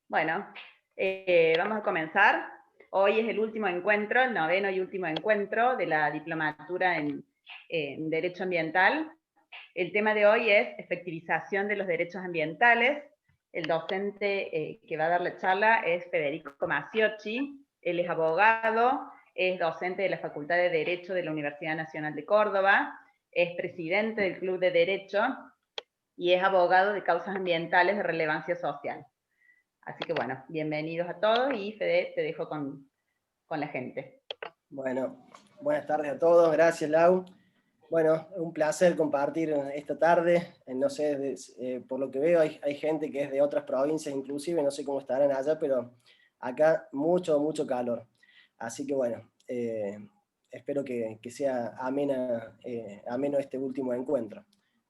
Bueno, vamos a comenzar. Hoy es el último encuentro, el noveno y último encuentro de la diplomatura en Derecho Ambiental. El tema de hoy es efectivización de los derechos ambientales. El docente que va a dar la charla es Federico Maciocchi. Él es abogado, es docente de la Facultad de Derecho de la Universidad Nacional de Córdoba, es presidente del Club de Derecho y es abogado de causas ambientales de relevancia social. Así que bueno, bienvenidos a todos y Fede, te dejo con la gente. Bueno, buenas tardes a todos, gracias Lau. Bueno, un placer compartir esta tarde. No sé, por lo que veo hay gente que es de otras provincias inclusive, no sé cómo estarán allá, pero acá mucho calor. Así que bueno, espero que sea ameno este último encuentro.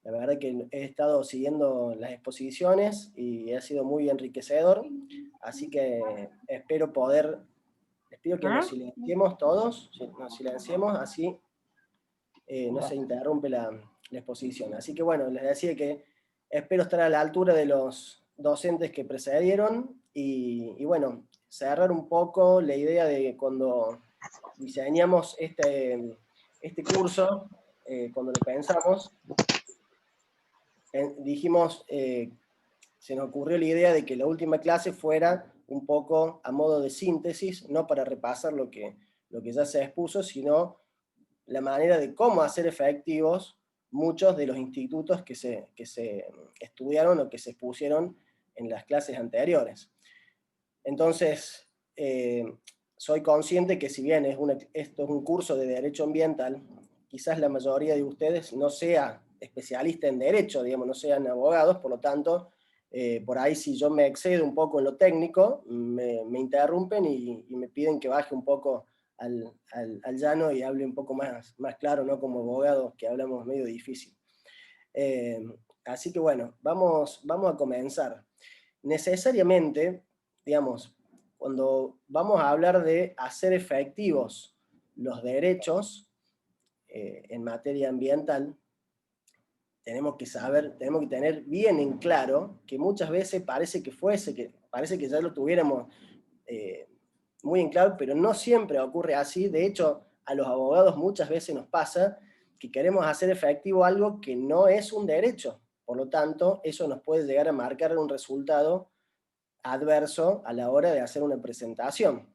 La verdad que he estado siguiendo las exposiciones y ha sido muy enriquecedor, así que espero poder. Les pido que nos silenciemos todos, nos silenciemos, así no se interrumpe la exposición. Así que bueno, les decía que espero estar a la altura de los docentes que precedieron y bueno, cerrar un poco la idea de cuando diseñamos este curso, cuando lo pensamos, dijimos, se nos ocurrió la idea de que la última clase fuera un poco a modo de síntesis, no para repasar lo que ya se expuso, sino la manera de cómo hacer efectivos muchos de los institutos que se estudiaron o que se expusieron en las clases anteriores. Entonces, soy consciente que si bien esto es un curso de Derecho Ambiental, quizás la mayoría de ustedes no sea especialista en Derecho, digamos, no sean abogados, por lo tanto, por ahí si yo me excedo un poco en lo técnico, me interrumpen y me piden que baje un poco al llano y hable un poco más claro, ¿no? Como abogados que hablamos medio difícil. Así que bueno, vamos a comenzar. Necesariamente, digamos, cuando vamos a hablar de hacer efectivos los derechos en materia ambiental, tenemos que tener bien en claro que muchas veces parece que ya lo tuviéramos muy en claro, pero no siempre ocurre así. De hecho, a los abogados muchas veces nos pasa que queremos hacer efectivo algo que no es un derecho. Por lo tanto, eso nos puede llegar a marcar un resultado adverso a la hora de hacer una presentación.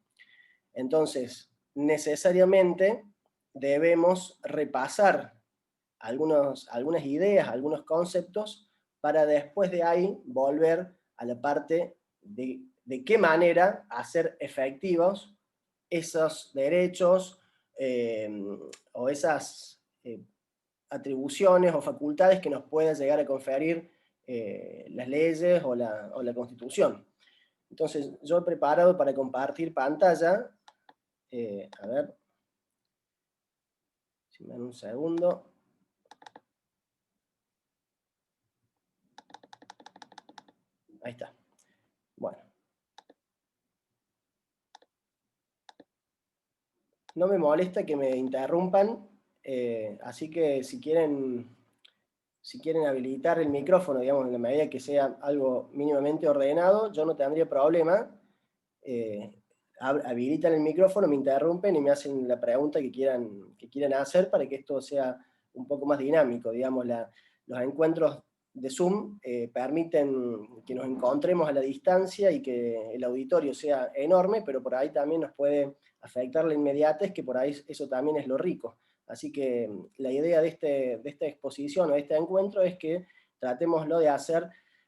Entonces, necesariamente debemos repasar algunas ideas, algunos conceptos, para después de ahí volver a la parte de qué manera hacer efectivos esos derechos o esas atribuciones o facultades que nos pueden llegar a conferir las leyes o la Constitución. Entonces, yo he preparado para compartir pantalla, a ver, si me dan un segundo. Ahí está. Bueno. No me molesta que me interrumpan, así que si quieren habilitar el micrófono, digamos, en la medida que sea algo mínimamente ordenado, yo no tendría problema. Habilitan el micrófono, me interrumpen y me hacen la pregunta que quieran hacer para que esto sea un poco más dinámico. Digamos, los encuentros de Zoom permiten que nos encontremos a la distancia y que el auditorio sea enorme, pero por ahí también nos puede afectar la inmediatez, que por ahí eso también es lo rico. Así que la idea de esta exposición o de este encuentro es que tratémoslo de hacer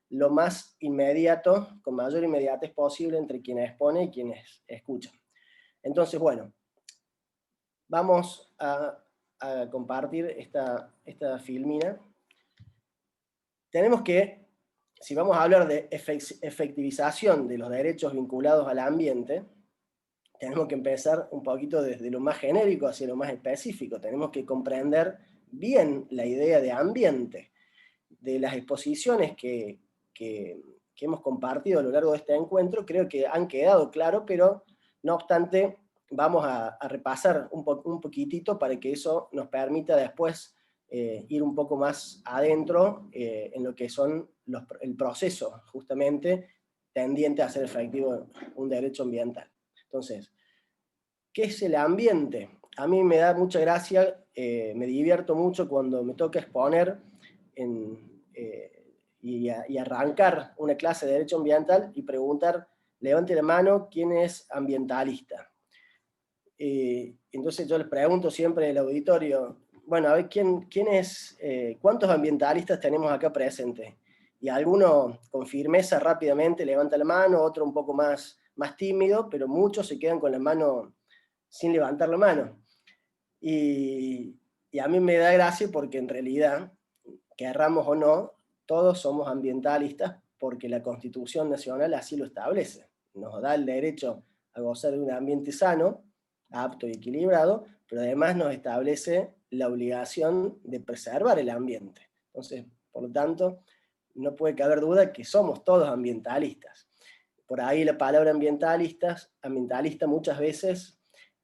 lo más inmediato, con mayor inmediatez posible entre quienes expone y quienes escuchan. Entonces, bueno, vamos a compartir esta filmina. Tenemos que, si vamos a hablar de efectivización de los derechos vinculados al ambiente, tenemos que empezar un poquito desde lo más genérico hacia lo más específico. Tenemos que comprender bien la idea de ambiente. De las exposiciones que hemos compartido a lo largo de este encuentro, creo que han quedado claro, pero no obstante, vamos a repasar un poquitito para que eso nos permita después ir un poco más adentro en lo que son el proceso, justamente, tendiente a hacer efectivo un derecho ambiental. Entonces, ¿qué es el ambiente? A mí me da mucha gracia, me divierto mucho cuando me toca exponer y arrancar una clase de derecho ambiental y preguntar, levante la mano, ¿quién es ambientalista? Entonces yo les pregunto siempre en el auditorio, bueno, a ver, ¿cuántos ambientalistas tenemos acá presentes? Y alguno con firmeza rápidamente levanta la mano, otro un poco más tímido, pero muchos se quedan con la mano sin levantar la mano. Y a mí me da gracia porque en realidad, querramos o no, todos somos ambientalistas porque la Constitución Nacional así lo establece. Nos da el derecho a gozar de un ambiente sano, apto y equilibrado, pero además nos establece la obligación de preservar el ambiente. Entonces, por lo tanto, no puede caber duda que somos todos ambientalistas. Por ahí la palabra ambientalista muchas veces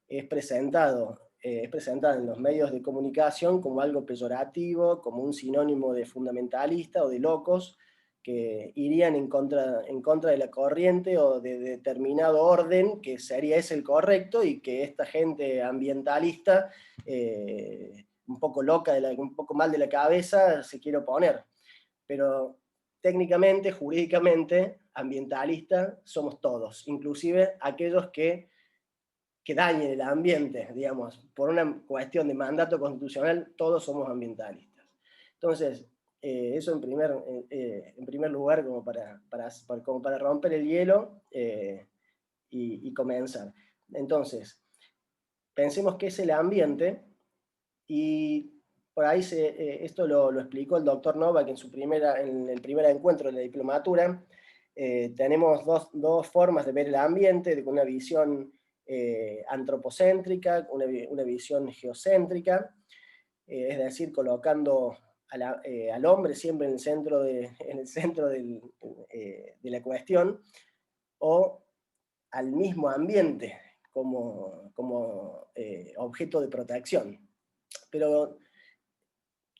es presentada en los medios de comunicación como algo peyorativo, como un sinónimo de fundamentalista o de locos que irían en contra de la corriente o de determinado orden que sería ese el correcto, y que esta gente ambientalista, un poco loca, un poco mal de la cabeza, se quiere oponer. Pero técnicamente, jurídicamente, ambientalistas somos todos, inclusive aquellos que dañen el ambiente, digamos, por una cuestión de mandato constitucional, todos somos ambientalistas. Entonces, eso en primer lugar, como para romper el hielo y comenzar. Entonces, pensemos qué es el ambiente, y por ahí esto lo explicó el doctor Novak en el primer encuentro de la diplomatura. Tenemos dos formas de ver el ambiente, de una visión antropocéntrica, una visión geocéntrica, es decir, colocando al hombre siempre en el centro de la cuestión, o al mismo ambiente como objeto de protección. Pero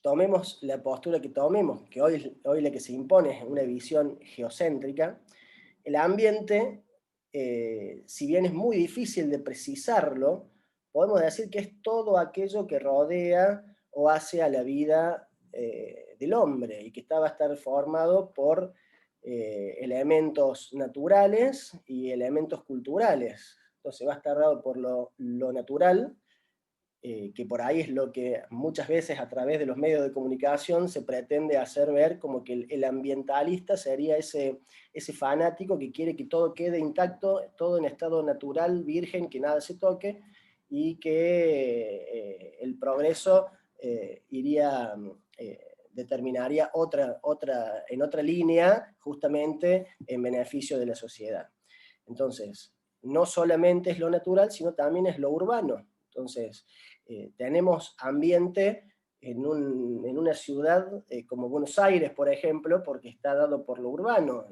tomemos la postura que tomemos, que hoy la que se impone es una visión geocéntrica. El ambiente, si bien es muy difícil de precisarlo, podemos decir que es todo aquello que rodea o hace a la vida del hombre, y que va a estar formado por elementos naturales y elementos culturales. Entonces va a estar dado por lo natural, que por ahí es lo que muchas veces a través de los medios de comunicación se pretende hacer ver como que el ambientalista sería ese fanático que quiere que todo quede intacto, todo en estado natural, virgen, que nada se toque, y que el progreso determinaría en otra línea, justamente en beneficio de la sociedad. Entonces, no solamente es lo natural, sino también es lo urbano. Entonces, tenemos ambiente en una ciudad como Buenos Aires, por ejemplo, porque está dado por lo urbano.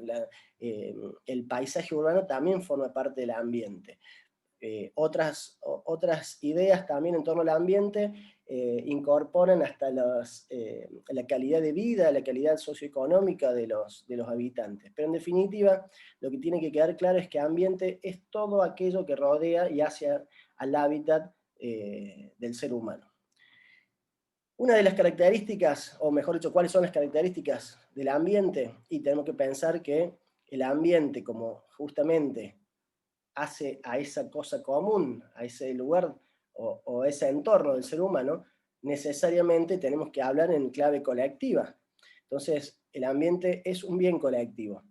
El paisaje urbano también forma parte del ambiente. Otras ideas también en torno al ambiente incorporan hasta la calidad de vida, la calidad socioeconómica de los habitantes. Pero en definitiva, lo que tiene que quedar claro es que ambiente es todo aquello que rodea y hace al hábitat del ser humano. Una de las características, o mejor dicho, ¿cuáles son las características del ambiente? Y tenemos que pensar que el ambiente, como justamente hace a esa cosa común, a ese lugar o ese entorno del ser humano, necesariamente tenemos que hablar en clave colectiva. Entonces, el ambiente es un bien colectivo,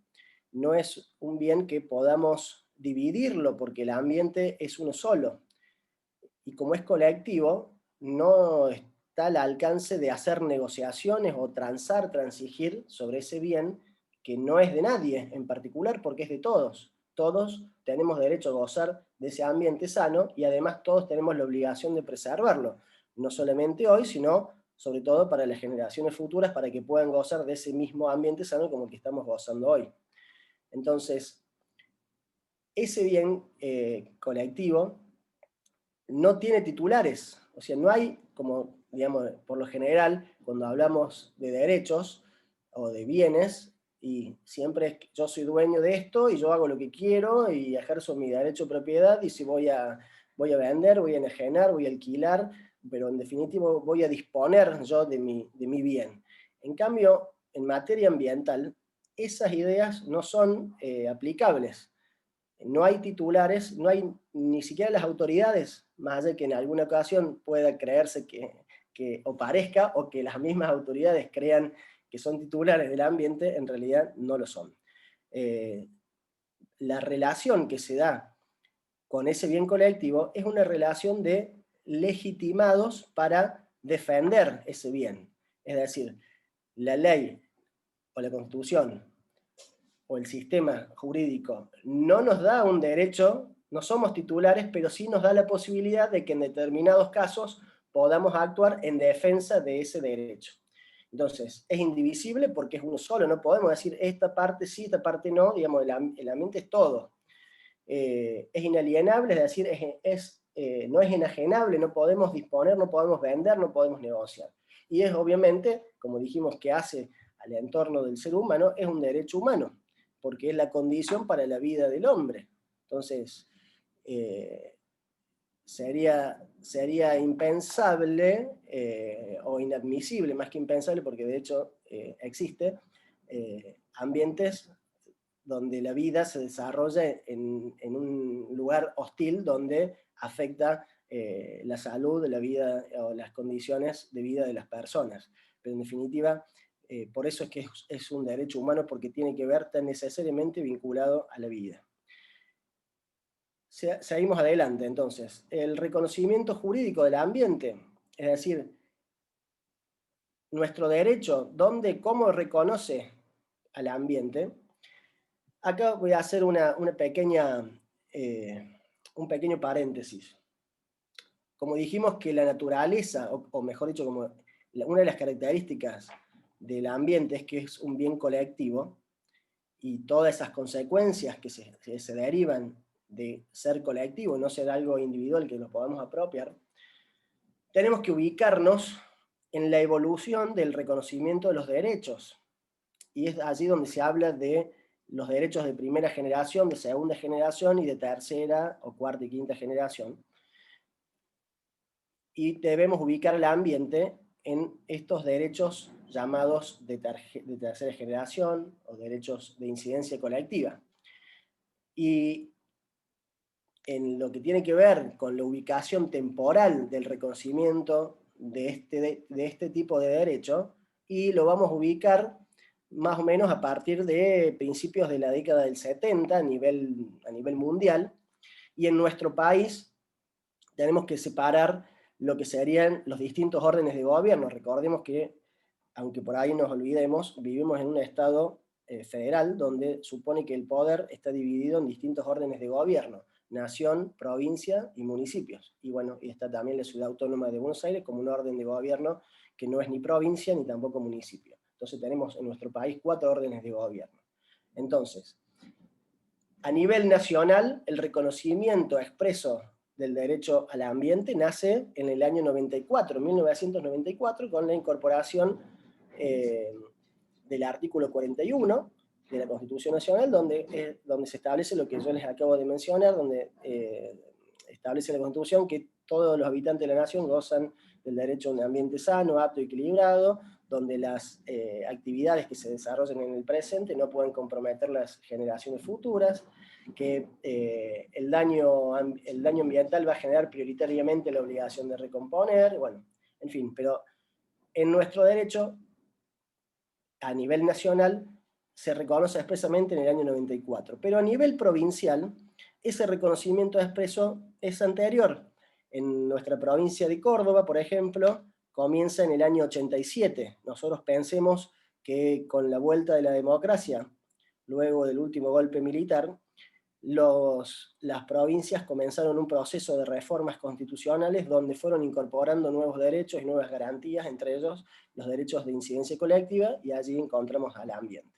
no es un bien que podamos dividirlo, porque el ambiente es uno solo. Y como es colectivo, no está al alcance de hacer negociaciones o transigir sobre ese bien que no es de nadie en particular, porque es de todos. Todos tenemos derecho a gozar de ese ambiente sano, y además todos tenemos la obligación de preservarlo, no solamente hoy, sino sobre todo para las generaciones futuras, para que puedan gozar de ese mismo ambiente sano como el que estamos gozando hoy. Entonces, ese bien colectivo no tiene titulares, o sea, no hay, como digamos, por lo general, cuando hablamos de derechos o de bienes, y siempre es que yo soy dueño de esto y yo hago lo que quiero y ejerzo mi derecho de propiedad, y si voy a vender, voy a enajenar, voy a alquilar, pero en definitivo voy a disponer yo de mi bien. En cambio, en materia ambiental, esas ideas no son aplicables. No hay titulares, no hay ni siquiera las autoridades, más allá de que en alguna ocasión pueda creerse o parezca, o que las mismas autoridades crean que son titulares del ambiente, en realidad no lo son. La relación que se da con ese bien colectivo es una relación de legitimados para defender ese bien. Es decir, la ley o la Constitución o el sistema jurídico no nos da un derecho, no somos titulares, pero sí nos da la posibilidad de que en determinados casos podamos actuar en defensa de ese derecho. Entonces, es indivisible porque es uno solo, no podemos decir esta parte sí, esta parte no, digamos, el ambiente es todo. Es inalienable, es decir, no es enajenable, no podemos disponer, no podemos vender, no podemos negociar. Y es obviamente, como dijimos, que hace al entorno del ser humano, es un derecho humano, porque es la condición para la vida del hombre. Entonces, sería impensable o inadmisible, más que impensable, porque de hecho existe, ambientes donde la vida se desarrolla en un lugar hostil donde afecta la salud, la vida o las condiciones de vida de las personas. Pero en definitiva, por eso es que es un derecho humano, porque tiene que ver tan necesariamente vinculado a la vida. Seguimos adelante, entonces. El reconocimiento jurídico del ambiente, es decir, nuestro derecho, cómo reconoce al ambiente. Acá voy a hacer un pequeño paréntesis. Como dijimos que la naturaleza, o mejor dicho, como una de las características del ambiente es que es un bien colectivo, y todas esas consecuencias que se derivan de ser colectivo, no ser algo individual que nos podamos apropiar, tenemos que ubicarnos en la evolución del reconocimiento de los derechos. Y es allí donde se habla de los derechos de primera generación, de segunda generación y de tercera o cuarta y quinta generación. Y debemos ubicar el ambiente en estos derechos llamados de tercera generación o derechos de incidencia colectiva. Y en lo que tiene que ver con la ubicación temporal del reconocimiento de este tipo de derecho, y lo vamos a ubicar más o menos a partir de principios de la década del 70 a nivel mundial, y en nuestro país tenemos que separar lo que serían los distintos órdenes de gobierno. Recordemos que, aunque por ahí nos olvidemos, vivimos en un estado federal donde supone que el poder está dividido en distintos órdenes de gobierno: nación, provincia y municipios. Y bueno, y está también la Ciudad Autónoma de Buenos Aires como un orden de gobierno que no es ni provincia ni tampoco municipio. Entonces tenemos en nuestro país 4 órdenes de gobierno. Entonces, a nivel nacional, el reconocimiento expreso del derecho al ambiente nace en el año 94, 1994, con la incorporación del artículo 41 de la Constitución Nacional, donde se establece lo que yo les acabo de mencionar, donde establece la Constitución que todos los habitantes de la nación gozan del derecho a un ambiente sano, apto y equilibrado, donde las actividades que se desarrollen en el presente no pueden comprometer las generaciones futuras, que el daño ambiental va a generar prioritariamente la obligación de recomponer, bueno, en fin, pero en nuestro derecho, a nivel nacional, se reconoce expresamente en el año 94, pero a nivel provincial, ese reconocimiento expreso es anterior. En nuestra provincia de Córdoba, por ejemplo, comienza en el año 87. Nosotros pensemos que con la vuelta de la democracia, luego del último golpe militar, las provincias comenzaron un proceso de reformas constitucionales donde fueron incorporando nuevos derechos y nuevas garantías, entre ellos los derechos de incidencia colectiva, y allí encontramos al ambiente.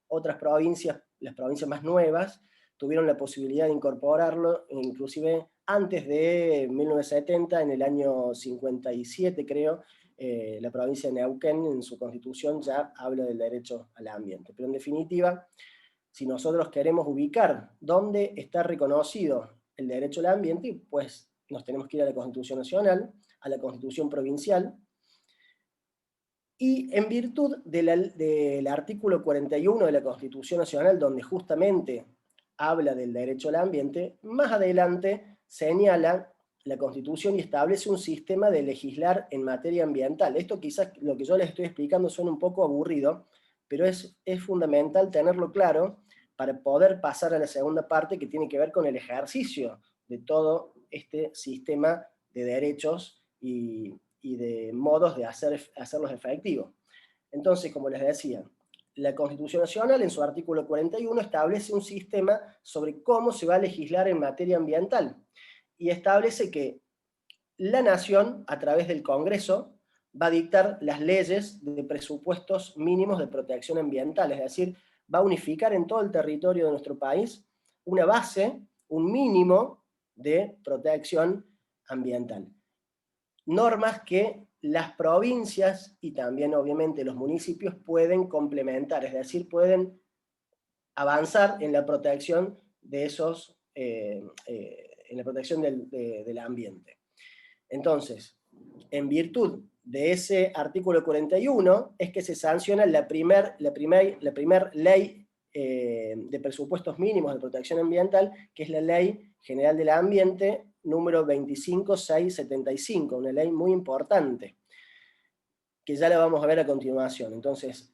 Otras provincias, las provincias más nuevas, tuvieron la posibilidad de incorporarlo, inclusive antes de 1970, en el año 57 creo, la provincia de Neuquén en su constitución ya habla del derecho al ambiente. Pero en definitiva, si nosotros queremos ubicar dónde está reconocido el derecho al ambiente, pues nos tenemos que ir a la Constitución Nacional, a la Constitución Provincial, y en virtud del artículo 41 de la Constitución Nacional, donde justamente habla del derecho al ambiente, más adelante señala la Constitución y establece un sistema de legislar en materia ambiental. Esto quizás lo que yo les estoy explicando suena un poco aburrido, pero es fundamental tenerlo claro para poder pasar a la segunda parte, que tiene que ver con el ejercicio de todo este sistema de derechos y de modos de hacerlos efectivos. Entonces, como les decía, la Constitución Nacional en su artículo 41 establece un sistema sobre cómo se va a legislar en materia ambiental y establece que la Nación, a través del Congreso, va a dictar las leyes de presupuestos mínimos de protección ambiental, es decir, va a unificar en todo el territorio de nuestro país una base, un mínimo de protección ambiental. Normas que las provincias y también obviamente los municipios pueden complementar, es decir, pueden avanzar en la protección de esos, en la protección del ambiente. Entonces, en virtud de ese artículo 41 es que se sanciona la primer ley de presupuestos mínimos de protección ambiental, que es la Ley General del Ambiente número 25675, una ley muy importante, que ya la vamos a ver a continuación. Entonces,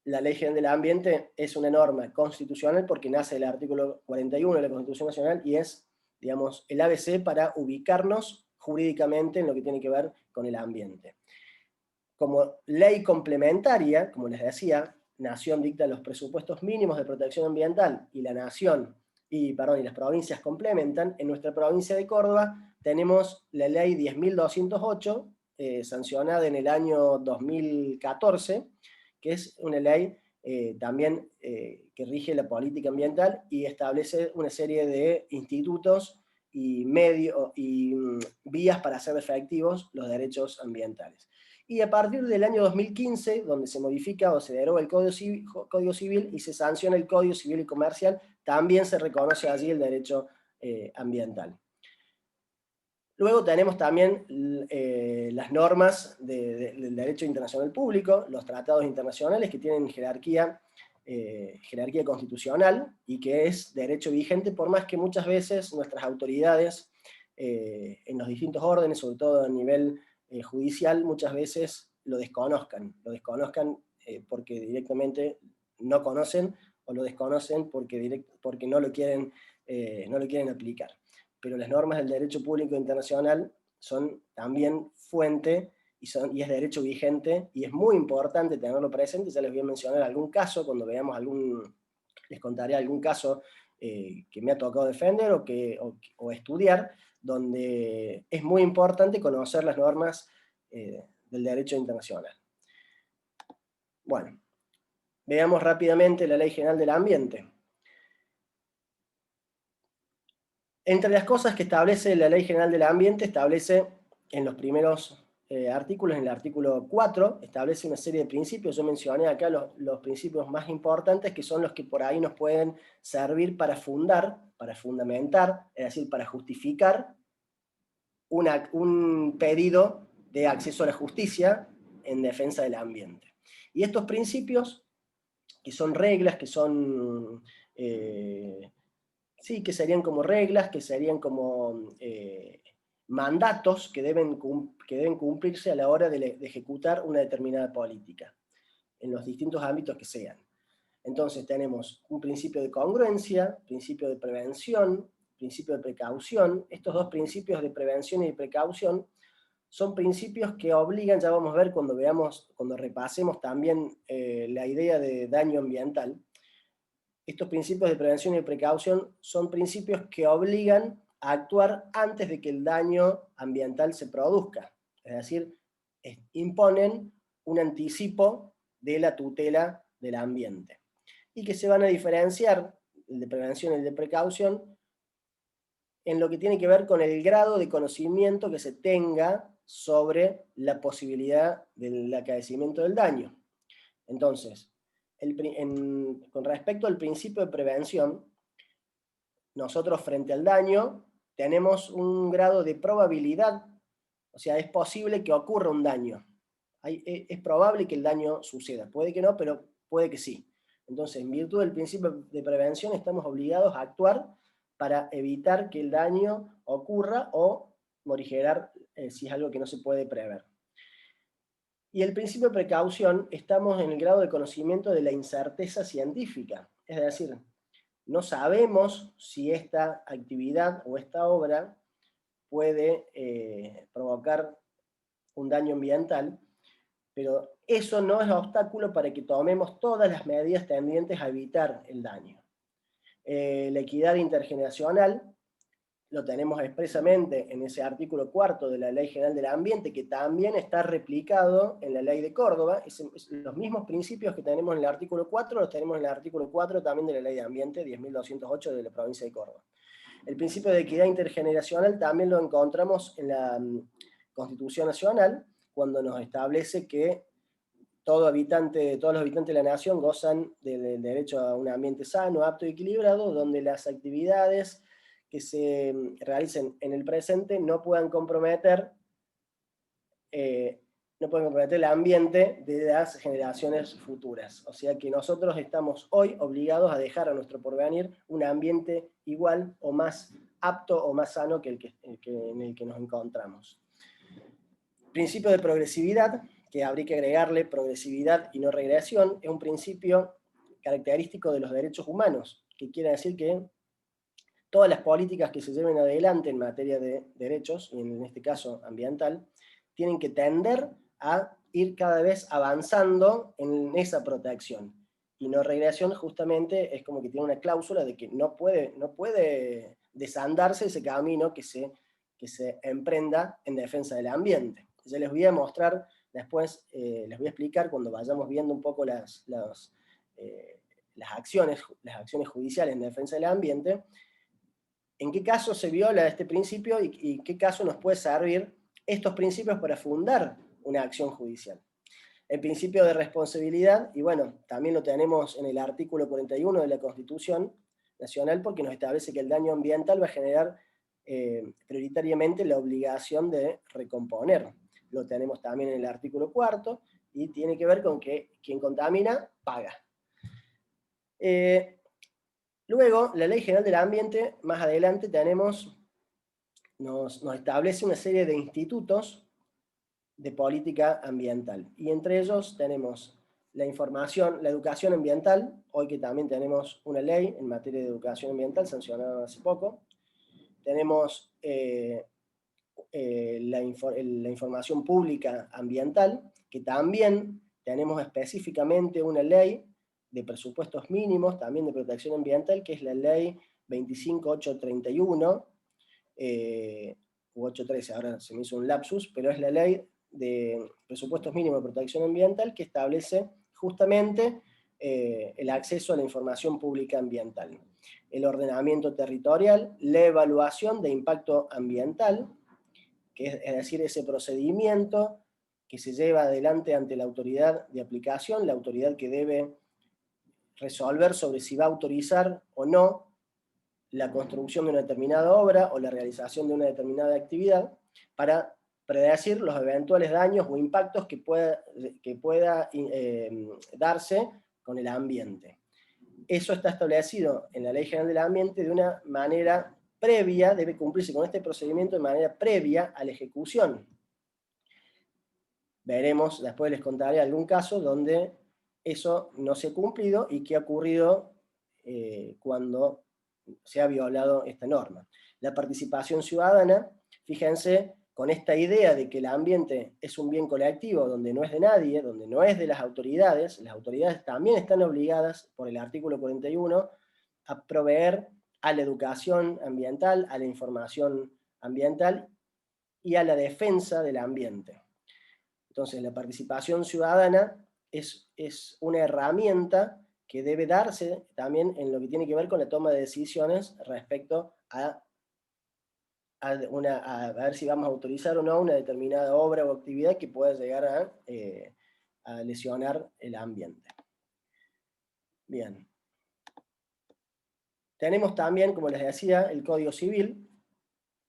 la Ley General del Ambiente es una norma constitucional porque nace del artículo 41 de la Constitución Nacional y es, digamos, el ABC para ubicarnos jurídicamente en lo que tiene que ver con el ambiente. Como ley complementaria, como les decía, Nación dicta los presupuestos mínimos de protección ambiental y la Nación y las provincias complementan. En nuestra provincia de Córdoba tenemos la ley 10.208, sancionada en el año 2014, que es una ley también que rige la política ambiental y establece una serie de institutos y vías para hacer efectivos los derechos ambientales. Y a partir del año 2015, donde se modifica o se deroga el Código Civil y se sanciona el Código Civil y Comercial, también se reconoce allí el derecho ambiental. Luego tenemos también las normas del derecho internacional público, los tratados internacionales que tienen jerarquía constitucional y que es derecho vigente, por más que muchas veces nuestras autoridades en los distintos órdenes, sobre todo a nivel judicial, muchas veces lo desconozcan porque directamente no conocen o lo desconocen porque no lo quieren aplicar. Pero las normas del derecho público internacional son también fuente y es derecho vigente, y es muy importante tenerlo presente. Ya les voy a mencionar algún caso, cuando veamos les contaré algún caso que me ha tocado defender o estudiar, donde es muy importante conocer las normas del derecho internacional. Bueno, veamos rápidamente la Ley General del Ambiente. Entre las cosas que establece la Ley General del Ambiente, establece en los primeros artículos, en el artículo 4, establece una serie de principios. Yo mencioné acá los principios más importantes, que son los que por ahí nos pueden servir para fundamentar, es decir, para justificar un pedido de acceso a la justicia en defensa del ambiente. Y estos principios, que son reglas, que son... sí, que serían como reglas, que serían como mandatos que deben cumplirse a la hora de ejecutar una determinada política, en los distintos ámbitos que sean. Entonces tenemos un principio de congruencia, principio de prevención, principio de precaución. Estos dos principios de prevención y de precaución son principios que obligan, ya vamos a ver cuando repasemos también la idea de daño ambiental. Estos principios de prevención y de precaución son principios que obligan a actuar antes de que el daño ambiental se produzca. Es decir, imponen un anticipo de la tutela del ambiente. Y que se van a diferenciar, el de prevención y el de precaución, en lo que tiene que ver con el grado de conocimiento que se tenga sobre la posibilidad del acaecimiento del daño. Entonces, con respecto al principio de prevención, nosotros frente al daño tenemos un grado de probabilidad, o sea, es posible que ocurra un daño. Es probable que el daño suceda, puede que no, pero puede que sí. Entonces, en virtud del principio de prevención, estamos obligados a actuar para evitar que el daño ocurra o morigerar si es algo que no se puede prever. Y el principio de precaución, estamos en el grado de conocimiento de la incerteza científica, es decir, no sabemos si esta actividad o esta obra puede provocar un daño ambiental, pero eso no es obstáculo para que tomemos todas las medidas tendientes a evitar el daño. La equidad intergeneracional lo tenemos expresamente en ese artículo 4 de la Ley General del Ambiente, que también está replicado en la Ley de Córdoba. Los mismos principios que tenemos en el artículo 4, los tenemos en el artículo 4 también de la Ley de Ambiente 10.208 de la provincia de Córdoba. El principio de equidad intergeneracional también lo encontramos en la Constitución Nacional, cuando nos establece que todos los habitantes de la nación gozan del derecho a un ambiente sano, apto y equilibrado, donde las actividades que se realicen en el presente no puedan comprometer el ambiente de las generaciones futuras. O sea que nosotros estamos hoy obligados a dejar a nuestro porvenir un ambiente igual o más apto o más sano que en el que nos encontramos. Principio de progresividad, que habría que agregarle progresividad y no regresión, es un principio característico de los derechos humanos, que quiere decir que todas las políticas que se lleven adelante en materia de derechos, y en este caso ambiental, tienen que tender a ir cada vez avanzando en esa protección. Y no regresión justamente es como que tiene una cláusula de que no puede desandarse ese camino que se emprenda en defensa del ambiente. Ya les voy a mostrar después, les voy a explicar cuando vayamos viendo un poco las acciones judiciales en defensa del ambiente, en qué caso se viola este principio y qué caso nos puede servir estos principios para fundar una acción judicial. El principio de responsabilidad, y bueno, también lo tenemos en el artículo 41 de la Constitución Nacional, porque nos establece que el daño ambiental va a generar prioritariamente la obligación de recomponer. Lo tenemos también en el artículo 4, y tiene que ver con que quien contamina, paga. Luego, la Ley General del Ambiente, más adelante nos establece una serie de institutos de política ambiental. Y entre ellos tenemos la educación ambiental, hoy que también tenemos una ley en materia de educación ambiental sancionada hace poco. Tenemos la información pública ambiental, que también tenemos específicamente una ley de presupuestos mínimos, también de protección ambiental, que es la ley 25831, u 813, ahora se me hizo un lapsus, pero es la ley de presupuestos mínimos de protección ambiental que establece justamente el acceso a la información pública ambiental, el ordenamiento territorial, la evaluación de impacto ambiental, que es decir, ese procedimiento que se lleva adelante ante la autoridad de aplicación, la autoridad que debe resolver sobre si va a autorizar o no la construcción de una determinada obra o la realización de una determinada actividad, para predecir los eventuales daños o impactos que pueda darse con el ambiente. Eso está establecido en la Ley General del Ambiente de una manera previa, debe cumplirse con este procedimiento de manera previa a la ejecución. Veremos, después les contaré algún caso donde eso no se ha cumplido y qué ha ocurrido cuando se ha violado esta norma. La participación ciudadana, fíjense, con esta idea de que el ambiente es un bien colectivo, donde no es de nadie, donde no es de las autoridades también están obligadas por el artículo 41 a proveer a la educación ambiental, a la información ambiental y a la defensa del ambiente. Entonces, la participación ciudadana es una herramienta que debe darse también en lo que tiene que ver con la toma de decisiones respecto a a ver si vamos a autorizar o no una determinada obra o actividad que pueda llegar a lesionar el ambiente. Bien. Tenemos también, como les decía, el Código Civil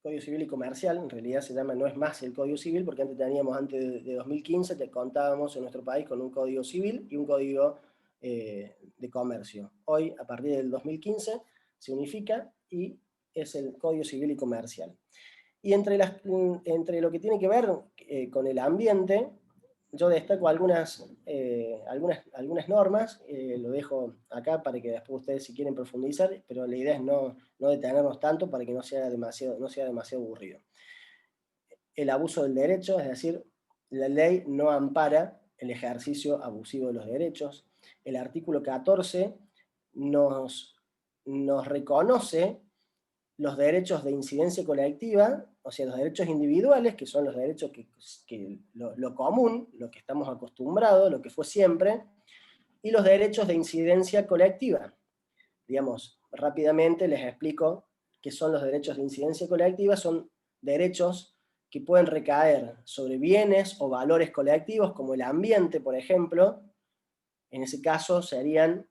y Comercial. En realidad se llama, no es más el Código Civil, porque antes de 2015, te contábamos en nuestro país con un Código Civil y un Código de Comercio. Hoy, a partir del 2015, se unifica y es el Código Civil y Comercial. Y entre lo que tiene que ver con el ambiente, yo destaco algunas normas, lo dejo acá para que después ustedes si quieren profundizar, pero la idea es no detenernos tanto para que no sea demasiado aburrido. El abuso del derecho, es decir, la ley no ampara el ejercicio abusivo de los derechos. El artículo 14 nos reconoce los derechos de incidencia colectiva, o sea, los derechos individuales, que son los derechos lo común, lo que estamos acostumbrados, lo que fue siempre, y los derechos de incidencia colectiva. Digamos, rápidamente les explico qué son los derechos de incidencia colectiva. Son derechos que pueden recaer sobre bienes o valores colectivos, como el ambiente, por ejemplo. En ese caso serían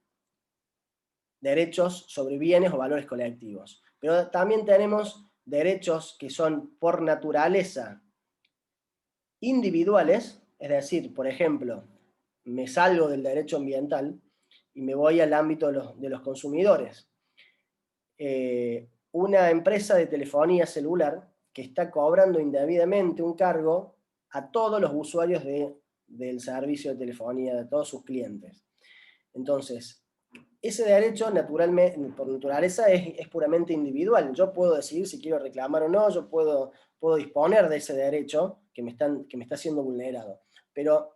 derechos sobre bienes o valores colectivos. Pero también tenemos derechos que son por naturaleza individuales, es decir, por ejemplo, me salgo del derecho ambiental y me voy al ámbito de los consumidores. Una empresa de telefonía celular que está cobrando indebidamente un cargo a todos los usuarios del servicio de telefonía, de todos sus clientes. Entonces, ese derecho por naturaleza es puramente individual. Yo puedo decidir si quiero reclamar o no, yo puedo disponer de ese derecho que me está siendo vulnerado. Pero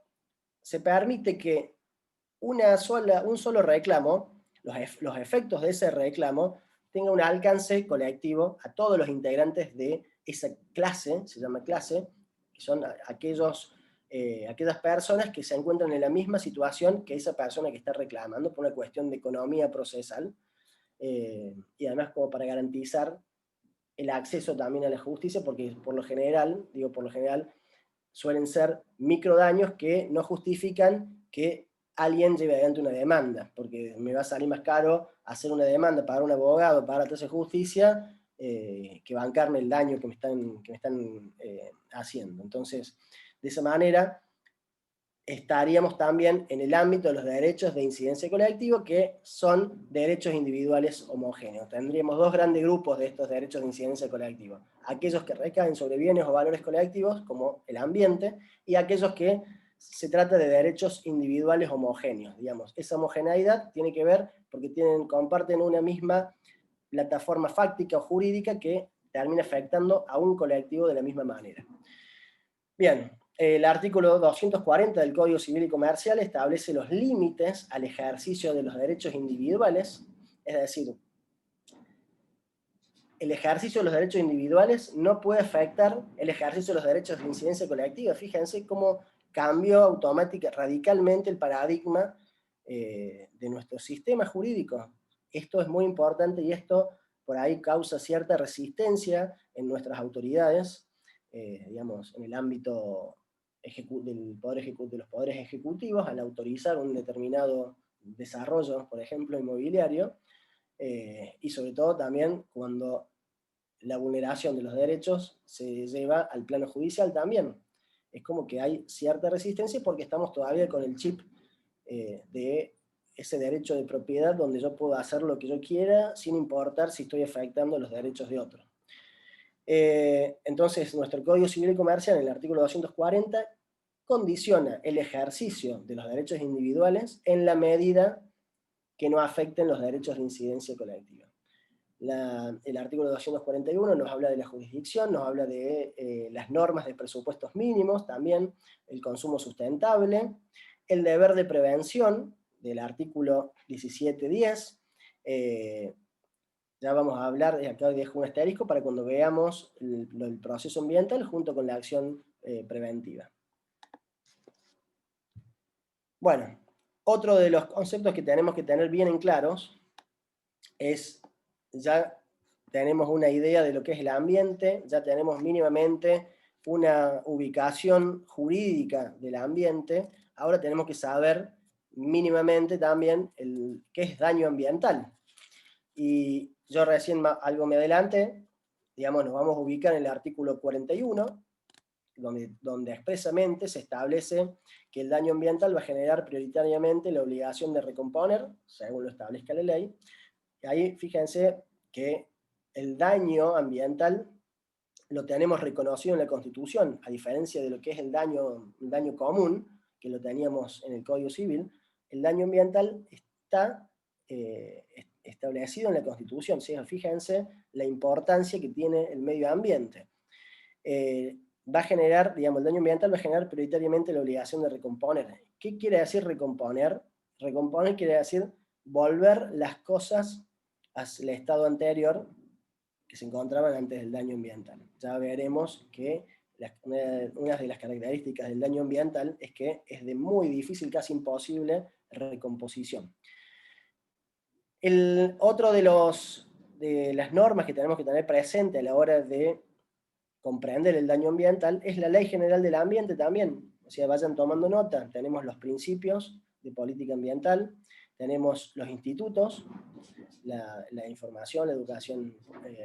se permite que un solo reclamo, los efectos de ese reclamo, tenga un alcance colectivo a todos los integrantes de esa clase, se llama clase, que son aquellas personas que se encuentran en la misma situación que esa persona que está reclamando por una cuestión de economía procesal, y además como para garantizar el acceso también a la justicia, porque por lo general, suelen ser microdaños que no justifican que alguien lleve adelante una demanda, porque me va a salir más caro hacer una demanda, pagar un abogado, pagar la tasa de justicia, que bancarme el daño que me están haciendo. Entonces, de esa manera, estaríamos también en el ámbito de los derechos de incidencia colectiva, que son derechos individuales homogéneos. Tendríamos dos grandes grupos de estos derechos de incidencia colectiva: aquellos que recaen sobre bienes o valores colectivos, como el ambiente, y aquellos que se trata de derechos individuales homogéneos. Digamos, esa homogeneidad tiene que ver porque comparten una misma plataforma fáctica o jurídica que termina afectando a un colectivo de la misma manera. Bien, el artículo 240 del Código Civil y Comercial establece los límites al ejercicio de los derechos individuales, es decir, el ejercicio de los derechos individuales no puede afectar el ejercicio de los derechos de incidencia colectiva. Fíjense cómo cambió radicalmente el paradigma de nuestro sistema jurídico. Esto es muy importante y esto por ahí causa cierta resistencia en nuestras autoridades, digamos, en el ámbito de los poderes ejecutivos, al autorizar un determinado desarrollo, por ejemplo, inmobiliario, y sobre todo también cuando la vulneración de los derechos se lleva al plano judicial también. Es como que hay cierta resistencia porque estamos todavía con el chip de ese derecho de propiedad donde yo puedo hacer lo que yo quiera sin importar si estoy afectando los derechos de otro. Entonces, nuestro Código Civil y Comercial, en el artículo 240, condiciona el ejercicio de los derechos individuales en la medida que no afecten los derechos de incidencia colectiva. El artículo 241 nos habla de la jurisdicción, nos habla de las normas de presupuestos mínimos, también el consumo sustentable, el deber de prevención del artículo 1710. Ya vamos a hablar, acá dejo un asterisco para cuando veamos el proceso ambiental junto con la acción preventiva. Bueno, otro de los conceptos que tenemos que tener bien en claros es ya tenemos una idea de lo que es el ambiente, ya tenemos mínimamente una ubicación jurídica del ambiente, ahora tenemos que saber mínimamente también qué es daño ambiental. Y yo recién algo me adelante, digamos, nos vamos a ubicar en el artículo 41, donde expresamente se establece que el daño ambiental va a generar prioritariamente la obligación de recomponer, según lo establezca la ley. Y ahí fíjense que el daño ambiental lo tenemos reconocido en la Constitución, a diferencia de lo que es el daño común, que lo teníamos en el Código Civil. El daño ambiental está establecido en la Constitución. ¿Sí? Fíjense la importancia que tiene el medio ambiente. Va a generar, digamos, el daño ambiental va a generar prioritariamente la obligación de recomponer. ¿Qué quiere decir recomponer? Recomponer quiere decir volver las cosas al estado anterior que se encontraban antes del daño ambiental. Ya veremos que una de las características del daño ambiental es que es de muy difícil, casi imposible, recomposición. Otro de las normas que tenemos que tener presente a la hora de comprender el daño ambiental es la Ley General del Ambiente también. O sea, vayan tomando nota. Tenemos los principios de política ambiental, tenemos los institutos, la información, la educación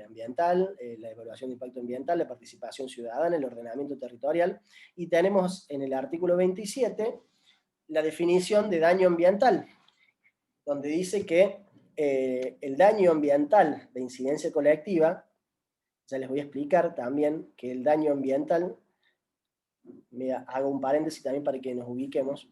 ambiental, la evaluación de impacto ambiental, la participación ciudadana, el ordenamiento territorial, y tenemos en el artículo 27 la definición de daño ambiental, donde dice que el daño ambiental de incidencia colectiva, ya les voy a explicar también que el daño ambiental, hago un paréntesis también para que nos ubiquemos,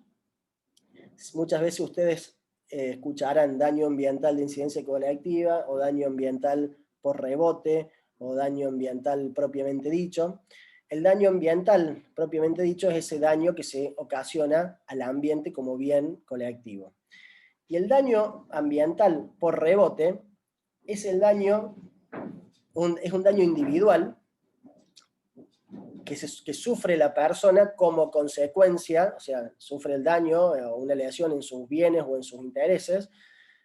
muchas veces ustedes escucharán daño ambiental de incidencia colectiva, o daño ambiental por rebote, o daño ambiental propiamente dicho. El daño ambiental propiamente dicho es ese daño que se ocasiona al ambiente como bien colectivo. Y el daño ambiental por rebote es el daño, es un daño individual que sufre la persona como consecuencia, o sea, sufre el daño o una lesión en sus bienes o en sus intereses,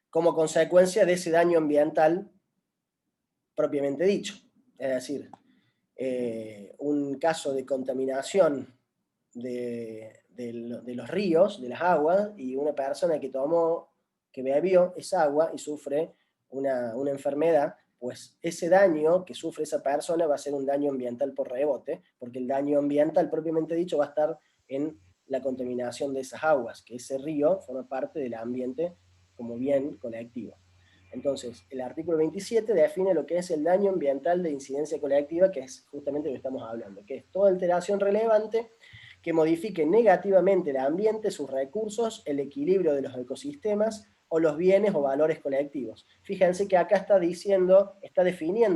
como consecuencia de ese daño ambiental propiamente dicho. Es decir, un caso de contaminación de los ríos, de las aguas, y una persona que bebió esa agua y sufre una enfermedad, pues ese daño que sufre esa persona va a ser un daño ambiental por rebote, porque el daño ambiental propiamente dicho va a estar en la contaminación de esas aguas, que ese río forma parte del ambiente como bien colectivo. Entonces, el artículo 27 define lo que es el daño ambiental de incidencia colectiva, que es justamente lo que estamos hablando, que es toda alteración relevante que modifique negativamente el ambiente, sus recursos, el equilibrio de los ecosistemas, o los bienes o valores colectivos. Fíjense que acá está definiendo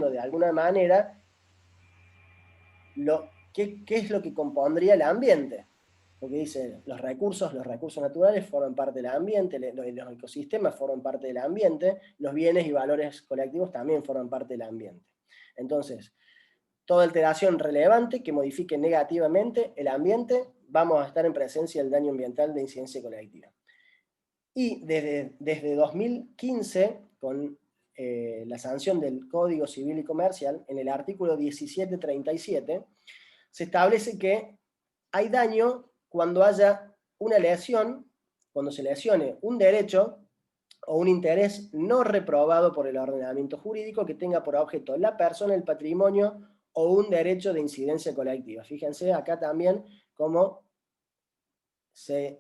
de alguna manera qué es lo que compondría el ambiente. Porque dice, los recursos naturales forman parte del ambiente, los ecosistemas forman parte del ambiente, los bienes y valores colectivos también forman parte del ambiente. Entonces, toda alteración relevante que modifique negativamente el ambiente, vamos a estar en presencia del daño ambiental de incidencia colectiva. Y desde 2015, con la sanción del Código Civil y Comercial, en el artículo 1737, se establece que hay daño cuando haya una lesión, cuando se lesione un derecho o un interés no reprobado por el ordenamiento jurídico que tenga por objeto la persona, el patrimonio o un derecho de incidencia colectiva. Fíjense acá también cómo se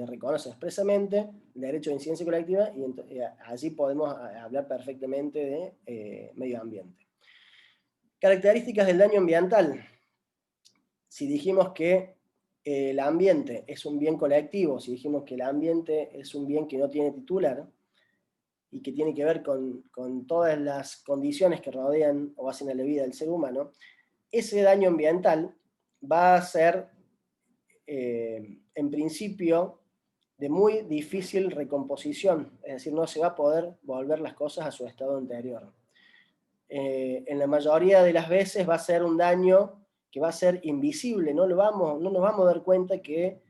reconoce expresamente el derecho de incidencia colectiva, y allí podemos hablar perfectamente de medio ambiente. Características del daño ambiental. Si dijimos que el ambiente es un bien colectivo, si dijimos que el ambiente es un bien que no tiene titular, y que tiene que ver con todas las condiciones que rodean o hacen a la vida del ser humano, ese daño ambiental va a ser en principio de muy difícil recomposición, es decir, no se va a poder volver las cosas a su estado anterior. En la mayoría de las veces va a ser un daño que va a ser invisible, no nos vamos a dar cuenta que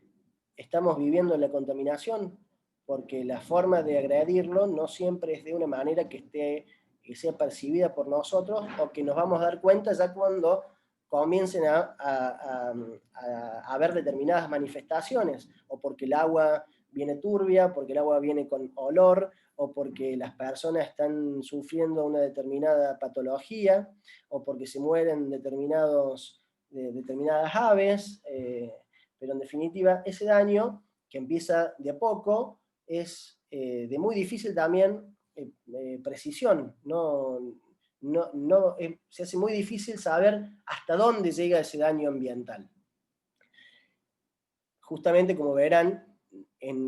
estamos viviendo la contaminación, porque la forma de agredirlo no siempre es de una manera que esté que sea percibida por nosotros, o que nos vamos a dar cuenta ya cuando comiencen a haber determinadas manifestaciones, o porque el agua viene turbia, porque el agua viene con olor, o porque las personas están sufriendo una determinada patología, o porque se mueren determinadas aves, pero en definitiva ese daño que empieza de a poco es de muy difícil también precisión, se hace muy difícil saber hasta dónde llega ese daño ambiental. Justamente, como verán,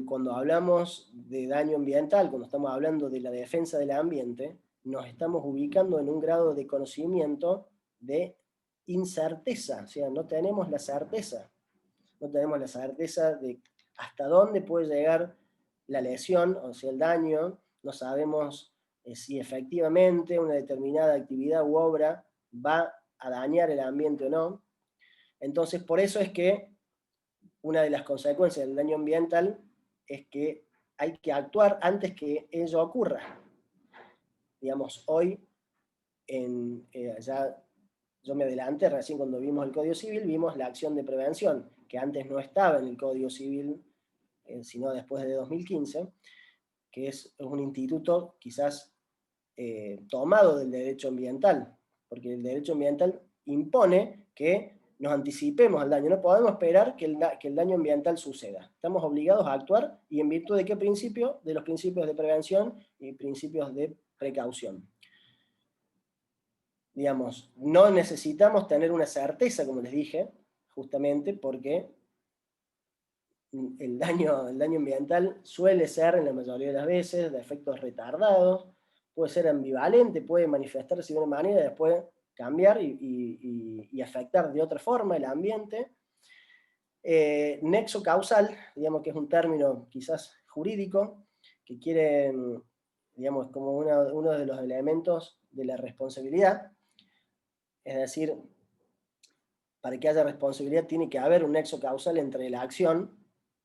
cuando hablamos de daño ambiental, cuando estamos hablando de la defensa del ambiente, nos estamos ubicando en un grado de conocimiento de incerteza, o sea, no tenemos la certeza de hasta dónde puede llegar la lesión, o sea, el daño. No sabemos si efectivamente una determinada actividad u obra va a dañar el ambiente o no. Entonces, por eso es que una de las consecuencias del daño ambiental es que hay que actuar antes que ello ocurra. Digamos, hoy, ya yo me adelanté, recién cuando vimos el Código Civil, vimos la acción de prevención, que antes no estaba en el Código Civil, sino después de 2015, que es un instituto quizás tomado del derecho ambiental, porque el derecho ambiental impone que nos anticipemos al daño, no podemos esperar que el daño ambiental suceda. Estamos obligados a actuar, y en virtud de qué principio? De los principios de prevención y principios de precaución. Digamos, no necesitamos tener una certeza, como les dije, justamente porque el daño ambiental suele ser, en la mayoría de las veces, de efectos retardados, puede ser ambivalente, puede manifestarse de una manera y después cambiar y afectar de otra forma el ambiente. Nexo causal, digamos que es un término quizás jurídico, que quiere, digamos, como uno de los elementos de la responsabilidad. Es decir, para que haya responsabilidad tiene que haber un nexo causal entre la acción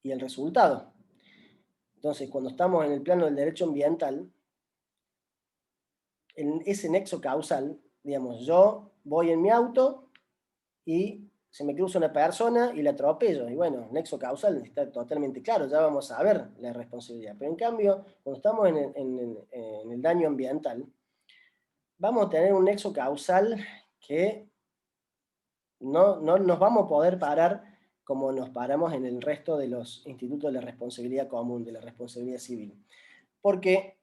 y el resultado. Entonces, cuando estamos en el plano del derecho ambiental, en ese nexo causal, digamos, yo voy en mi auto y se me cruza una persona y la atropello, y bueno, nexo causal está totalmente claro, ya vamos a ver la responsabilidad. Pero en cambio, cuando estamos en el daño ambiental, vamos a tener un nexo causal que no nos vamos a poder parar como nos paramos en el resto de los institutos de la responsabilidad común, de la responsabilidad civil. Porque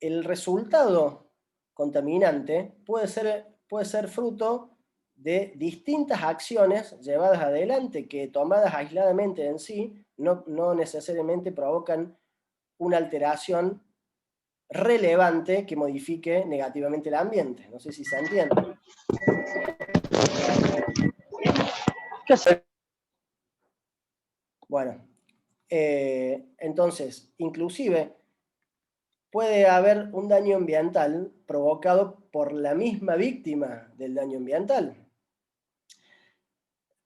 el resultado contaminante puede ser fruto de distintas acciones llevadas adelante que, tomadas aisladamente en sí, no necesariamente provocan una alteración relevante que modifique negativamente el ambiente. No sé si se entiende. ¿Qué hacer? Bueno, entonces, inclusive puede haber un daño ambiental provocado por la misma víctima del daño ambiental.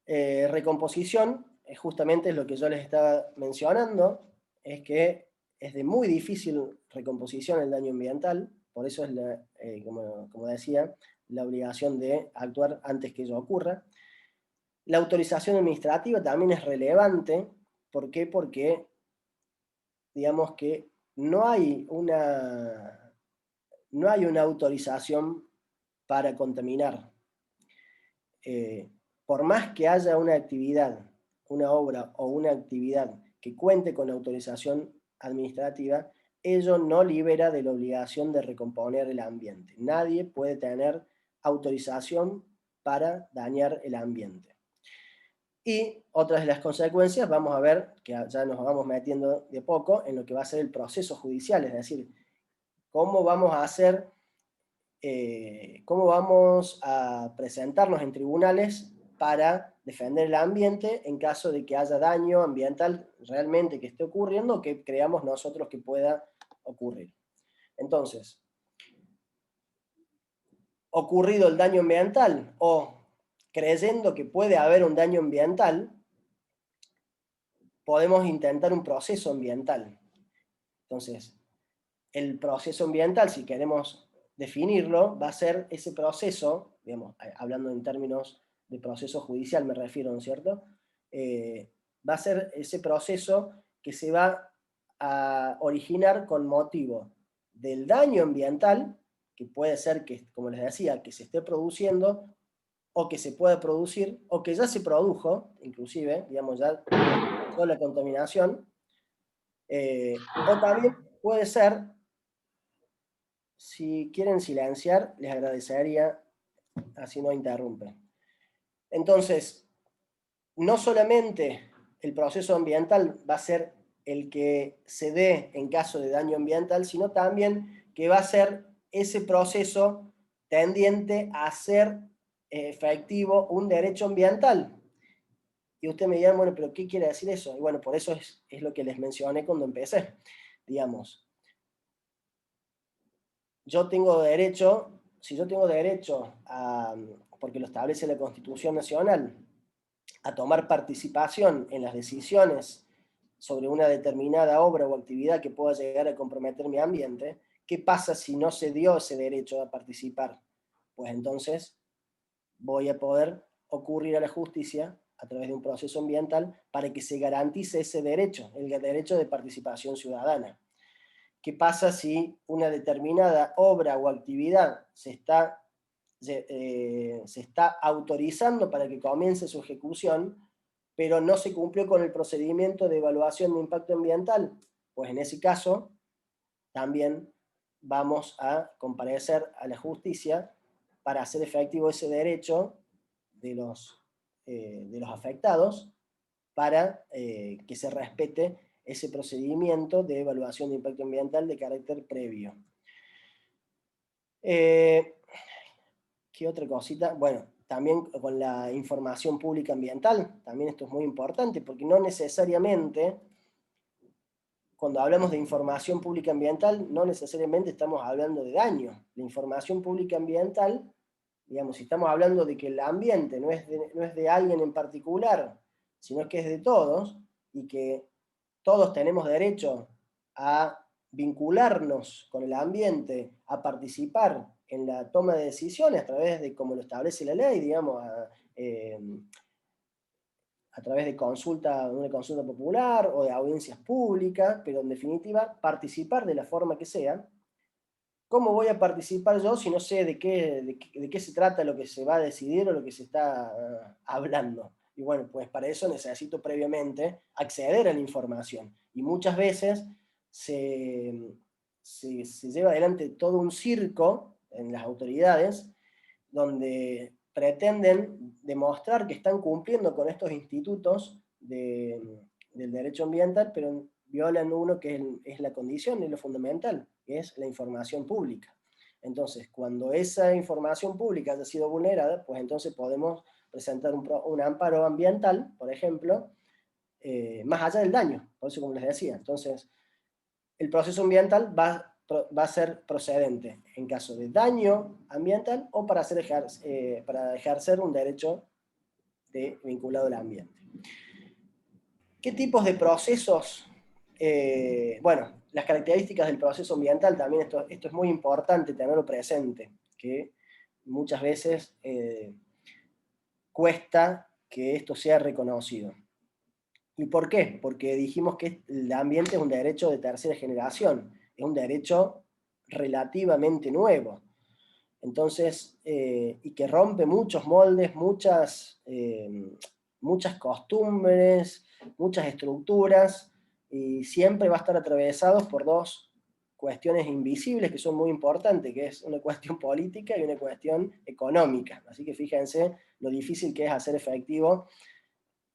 Recomposición, justamente es lo que yo les estaba mencionando, es que es de muy difícil recomposición el daño ambiental, por eso es, como decía, la obligación de actuar antes que ello ocurra. La autorización administrativa también es relevante. ¿Por qué? Porque, digamos que no hay una autorización para contaminar. Por más que haya una actividad, una obra o una actividad que cuente con autorización administrativa, ello no libera de la obligación de recomponer el ambiente. Nadie puede tener autorización para dañar el ambiente. Y otras de las consecuencias, vamos a ver, que ya nos vamos metiendo de poco en lo que va a ser el proceso judicial, es decir, cómo vamos a presentarnos en tribunales para defender el ambiente en caso de que haya daño ambiental realmente que esté ocurriendo o que creamos nosotros que pueda ocurrir. Entonces, ocurrido el daño ambiental o creyendo que puede haber un daño ambiental, podemos intentar un proceso ambiental. Entonces, el proceso ambiental, si queremos definirlo va a ser ese proceso, digamos, hablando en términos de proceso judicial me refiero, ¿no es cierto? Va a ser ese proceso que se va a originar con motivo del daño ambiental, que puede ser que, como les decía, que se esté produciendo, o que se pueda producir, o que ya se produjo, inclusive, digamos, ya toda la contaminación, o también puede ser, si quieren silenciar, les agradecería, así no interrumpe. Entonces, no solamente el proceso ambiental va a ser el que se dé en caso de daño ambiental, sino también que va a ser ese proceso tendiente a hacer efectivo un derecho ambiental. Y usted me dirá, bueno, pero ¿qué quiere decir eso? Y bueno, por eso es lo que les mencioné cuando empecé. Digamos, yo tengo derecho, si yo tengo derecho a, porque lo establece la Constitución Nacional, a tomar participación en las decisiones sobre una determinada obra o actividad que pueda llegar a comprometer mi ambiente, ¿qué pasa si no se dio ese derecho a participar? Pues entonces voy a poder ocurrir a la justicia a través de un proceso ambiental para que se garantice ese derecho, el derecho de participación ciudadana. ¿Qué pasa si una determinada obra o actividad se está autorizando para que comience su ejecución, pero no se cumplió con el procedimiento de evaluación de impacto ambiental? Pues en ese caso también vamos a comparecer a la justicia para hacer efectivo ese derecho de los afectados, para que se respete ese procedimiento de evaluación de impacto ambiental de carácter previo. ¿Qué otra cosita? Bueno, también con la información pública ambiental, también esto es muy importante, porque no necesariamente, cuando hablamos de información pública ambiental, no necesariamente estamos hablando de daño. La información pública ambiental, digamos, si estamos hablando de que el ambiente no es de alguien en particular, sino que es de todos, y que todos tenemos derecho a vincularnos con el ambiente, a participar en la toma de decisiones a través de, como lo establece la ley, digamos, a través de una consulta popular o de audiencias públicas, pero en definitiva participar de la forma que sea. ¿Cómo voy a participar yo si no sé de qué se trata lo que se va a decidir o lo que se está hablando? Y bueno, pues para eso necesito previamente acceder a la información. Y muchas veces se lleva adelante todo un circo en las autoridades donde pretenden demostrar que están cumpliendo con estos institutos del derecho ambiental, pero violan uno que es la condición y lo fundamental, que es la información pública. Entonces, cuando esa información pública haya sido vulnerada, pues entonces podemos presentar un amparo ambiental, por ejemplo, más allá del daño, por eso como les decía. Entonces, el proceso ambiental va a ser procedente en caso de daño ambiental o para ejercer un derecho vinculado al ambiente. ¿Qué tipos de procesos? Bueno, las características del proceso ambiental, también esto es muy importante tenerlo presente, que muchas veces cuesta que esto sea reconocido. ¿Y por qué? Porque dijimos que el ambiente es un derecho de tercera generación, es un derecho relativamente nuevo. Entonces, y que rompe muchos moldes, muchas costumbres, muchas estructuras, y siempre va a estar atravesado por dos cuestiones invisibles que son muy importantes, que es una cuestión política y una cuestión económica. Así que fíjense lo difícil que es hacer efectivo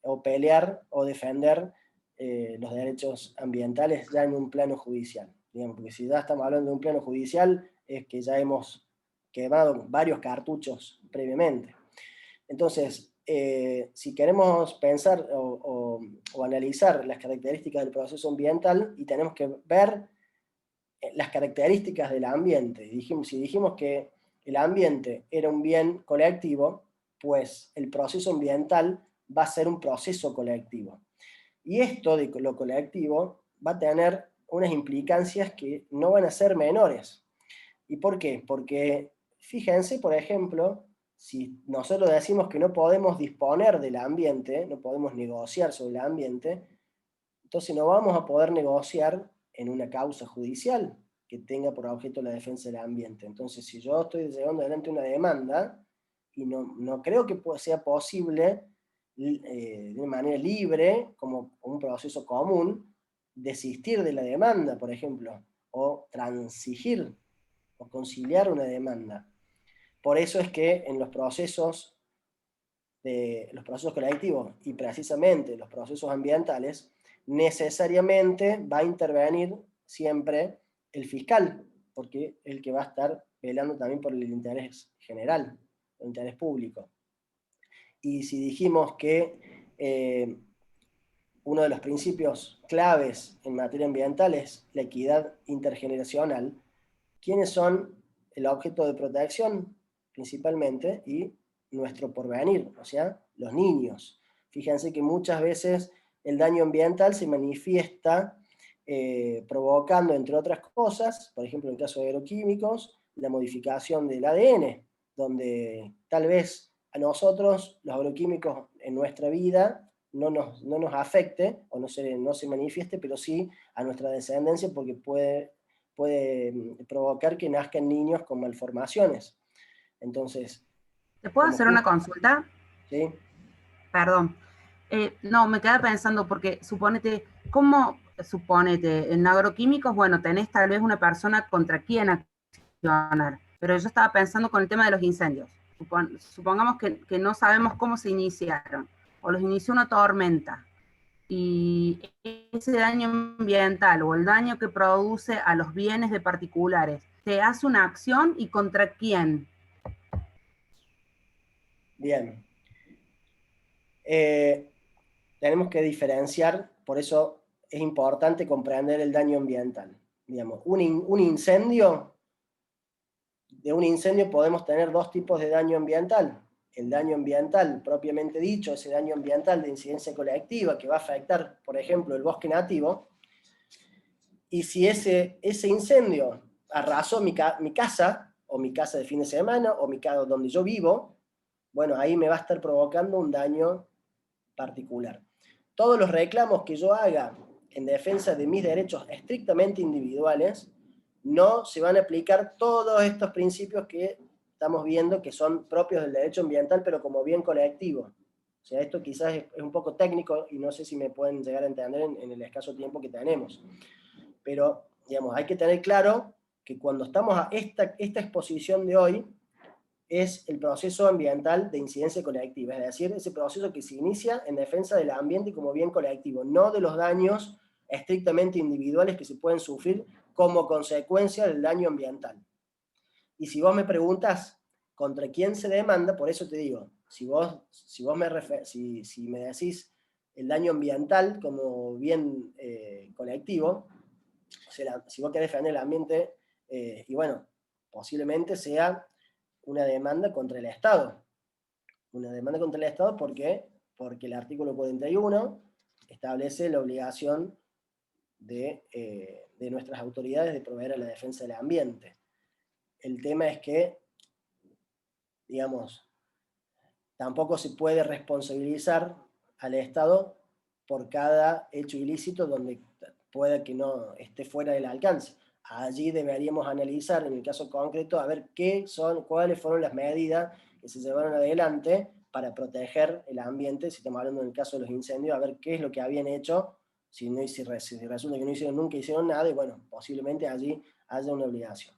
o pelear o defender los derechos ambientales ya en un plano judicial. Digamos, porque si ya estamos hablando de un plano judicial, es que ya hemos quemado varios cartuchos previamente. Entonces, si queremos pensar o analizar las características del proceso ambiental, y tenemos que ver las características del ambiente, si dijimos que el ambiente era un bien colectivo, pues el proceso ambiental va a ser un proceso colectivo. Y esto de lo colectivo va a tener unas implicancias que no van a ser menores. ¿Y por qué? Porque fíjense, por ejemplo, si nosotros decimos que no podemos disponer del ambiente, no podemos negociar sobre el ambiente, entonces no vamos a poder negociar en una causa judicial que tenga por objeto la defensa del ambiente. Entonces, si yo estoy llevando adelante una demanda, y no creo que sea posible de una manera libre, como un proceso común, desistir de la demanda, por ejemplo, o transigir, o conciliar una demanda. Por eso es que en los procesos colectivos y precisamente los procesos ambientales, necesariamente va a intervenir siempre el fiscal, porque es el que va a estar velando también por el interés general, el interés público. Y si dijimos que uno de los principios claves en materia ambiental es la equidad intergeneracional, ¿quiénes son el objeto de protección? Principalmente, y nuestro porvenir, o sea, los niños. Fíjense que muchas veces el daño ambiental se manifiesta provocando, entre otras cosas, por ejemplo en el caso de agroquímicos, la modificación del ADN, donde tal vez a nosotros los agroquímicos en nuestra vida no nos afecte o no se manifieste, pero sí a nuestra descendencia, porque puede provocar que nazcan niños con malformaciones. Entonces, ¿te puedo hacer una consulta? ¿sí? Perdón. No, me quedé pensando porque suponete, en agroquímicos, bueno, tenés tal vez una persona contra quien accionar, pero yo estaba pensando con el tema de los incendios. Supongamos que no sabemos cómo se iniciaron, o los inició una tormenta, y ese daño ambiental o el daño que produce a los bienes de particulares, ¿te hace una acción y contra quién? Bien. Tenemos que diferenciar, por eso es importante comprender el daño ambiental. Digamos, de un incendio podemos tener dos tipos de daño ambiental. El daño ambiental propiamente dicho, ese daño ambiental de incidencia colectiva que va a afectar, por ejemplo, el bosque nativo, y si ese incendio arrasó mi casa, o mi casa de fin de semana, o mi casa donde yo vivo, bueno, ahí me va a estar provocando un daño particular. Todos los reclamos que yo haga en defensa de mis derechos estrictamente individuales, no se van a aplicar todos estos principios que estamos viendo que son propios del derecho ambiental, pero como bien colectivo. O sea, esto quizás es un poco técnico y no sé si me pueden llegar a entender en el escaso tiempo que tenemos. Pero, digamos, hay que tener claro que cuando estamos a esta exposición de hoy, es el proceso ambiental de incidencia colectiva, es decir, ese proceso que se inicia en defensa del ambiente como bien colectivo, no de los daños estrictamente individuales que se pueden sufrir como consecuencia del daño ambiental. Y si vos me preguntas contra quién se demanda, por eso te digo, si me decís el daño ambiental como bien colectivo, o sea, si vos querés defender el ambiente, y bueno, posiblemente sea una demanda contra el Estado. Una demanda contra el Estado, ¿por qué? Porque el artículo 41 establece la obligación de nuestras autoridades de proveer a la defensa del ambiente. El tema es que, digamos, tampoco se puede responsabilizar al Estado por cada hecho ilícito donde pueda que no esté fuera del alcance. Allí deberíamos analizar, en el caso concreto, a ver cuáles fueron las medidas que se llevaron adelante para proteger el ambiente, si estamos hablando en el caso de los incendios, a ver qué es lo que habían hecho, si resulta que nunca hicieron nada, y bueno, posiblemente allí haya una obligación.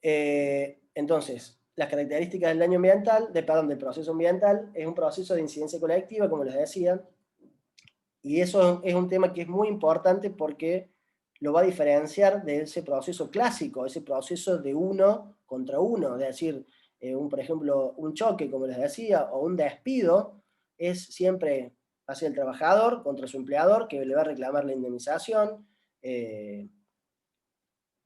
Entonces, las características del daño ambiental, del proceso ambiental, es un proceso de incidencia colectiva, como les decía, y eso es un tema que es muy importante porque lo va a diferenciar de ese proceso clásico, ese proceso de uno contra uno, es decir, por ejemplo, un choque, como les decía, o un despido, es siempre hacia el trabajador contra su empleador, que le va a reclamar la indemnización,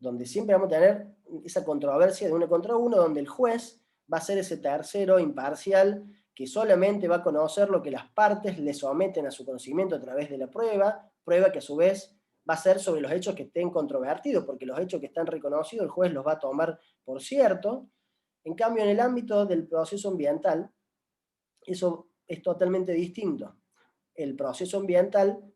donde siempre vamos a tener esa controversia de uno contra uno, donde el juez va a ser ese tercero imparcial que solamente va a conocer lo que las partes le someten a su conocimiento a través de la prueba que a su vez va a ser sobre los hechos que estén controvertidos, porque los hechos que están reconocidos el juez los va a tomar por cierto. En cambio, en el ámbito del proceso ambiental, eso es totalmente distinto. El proceso ambiental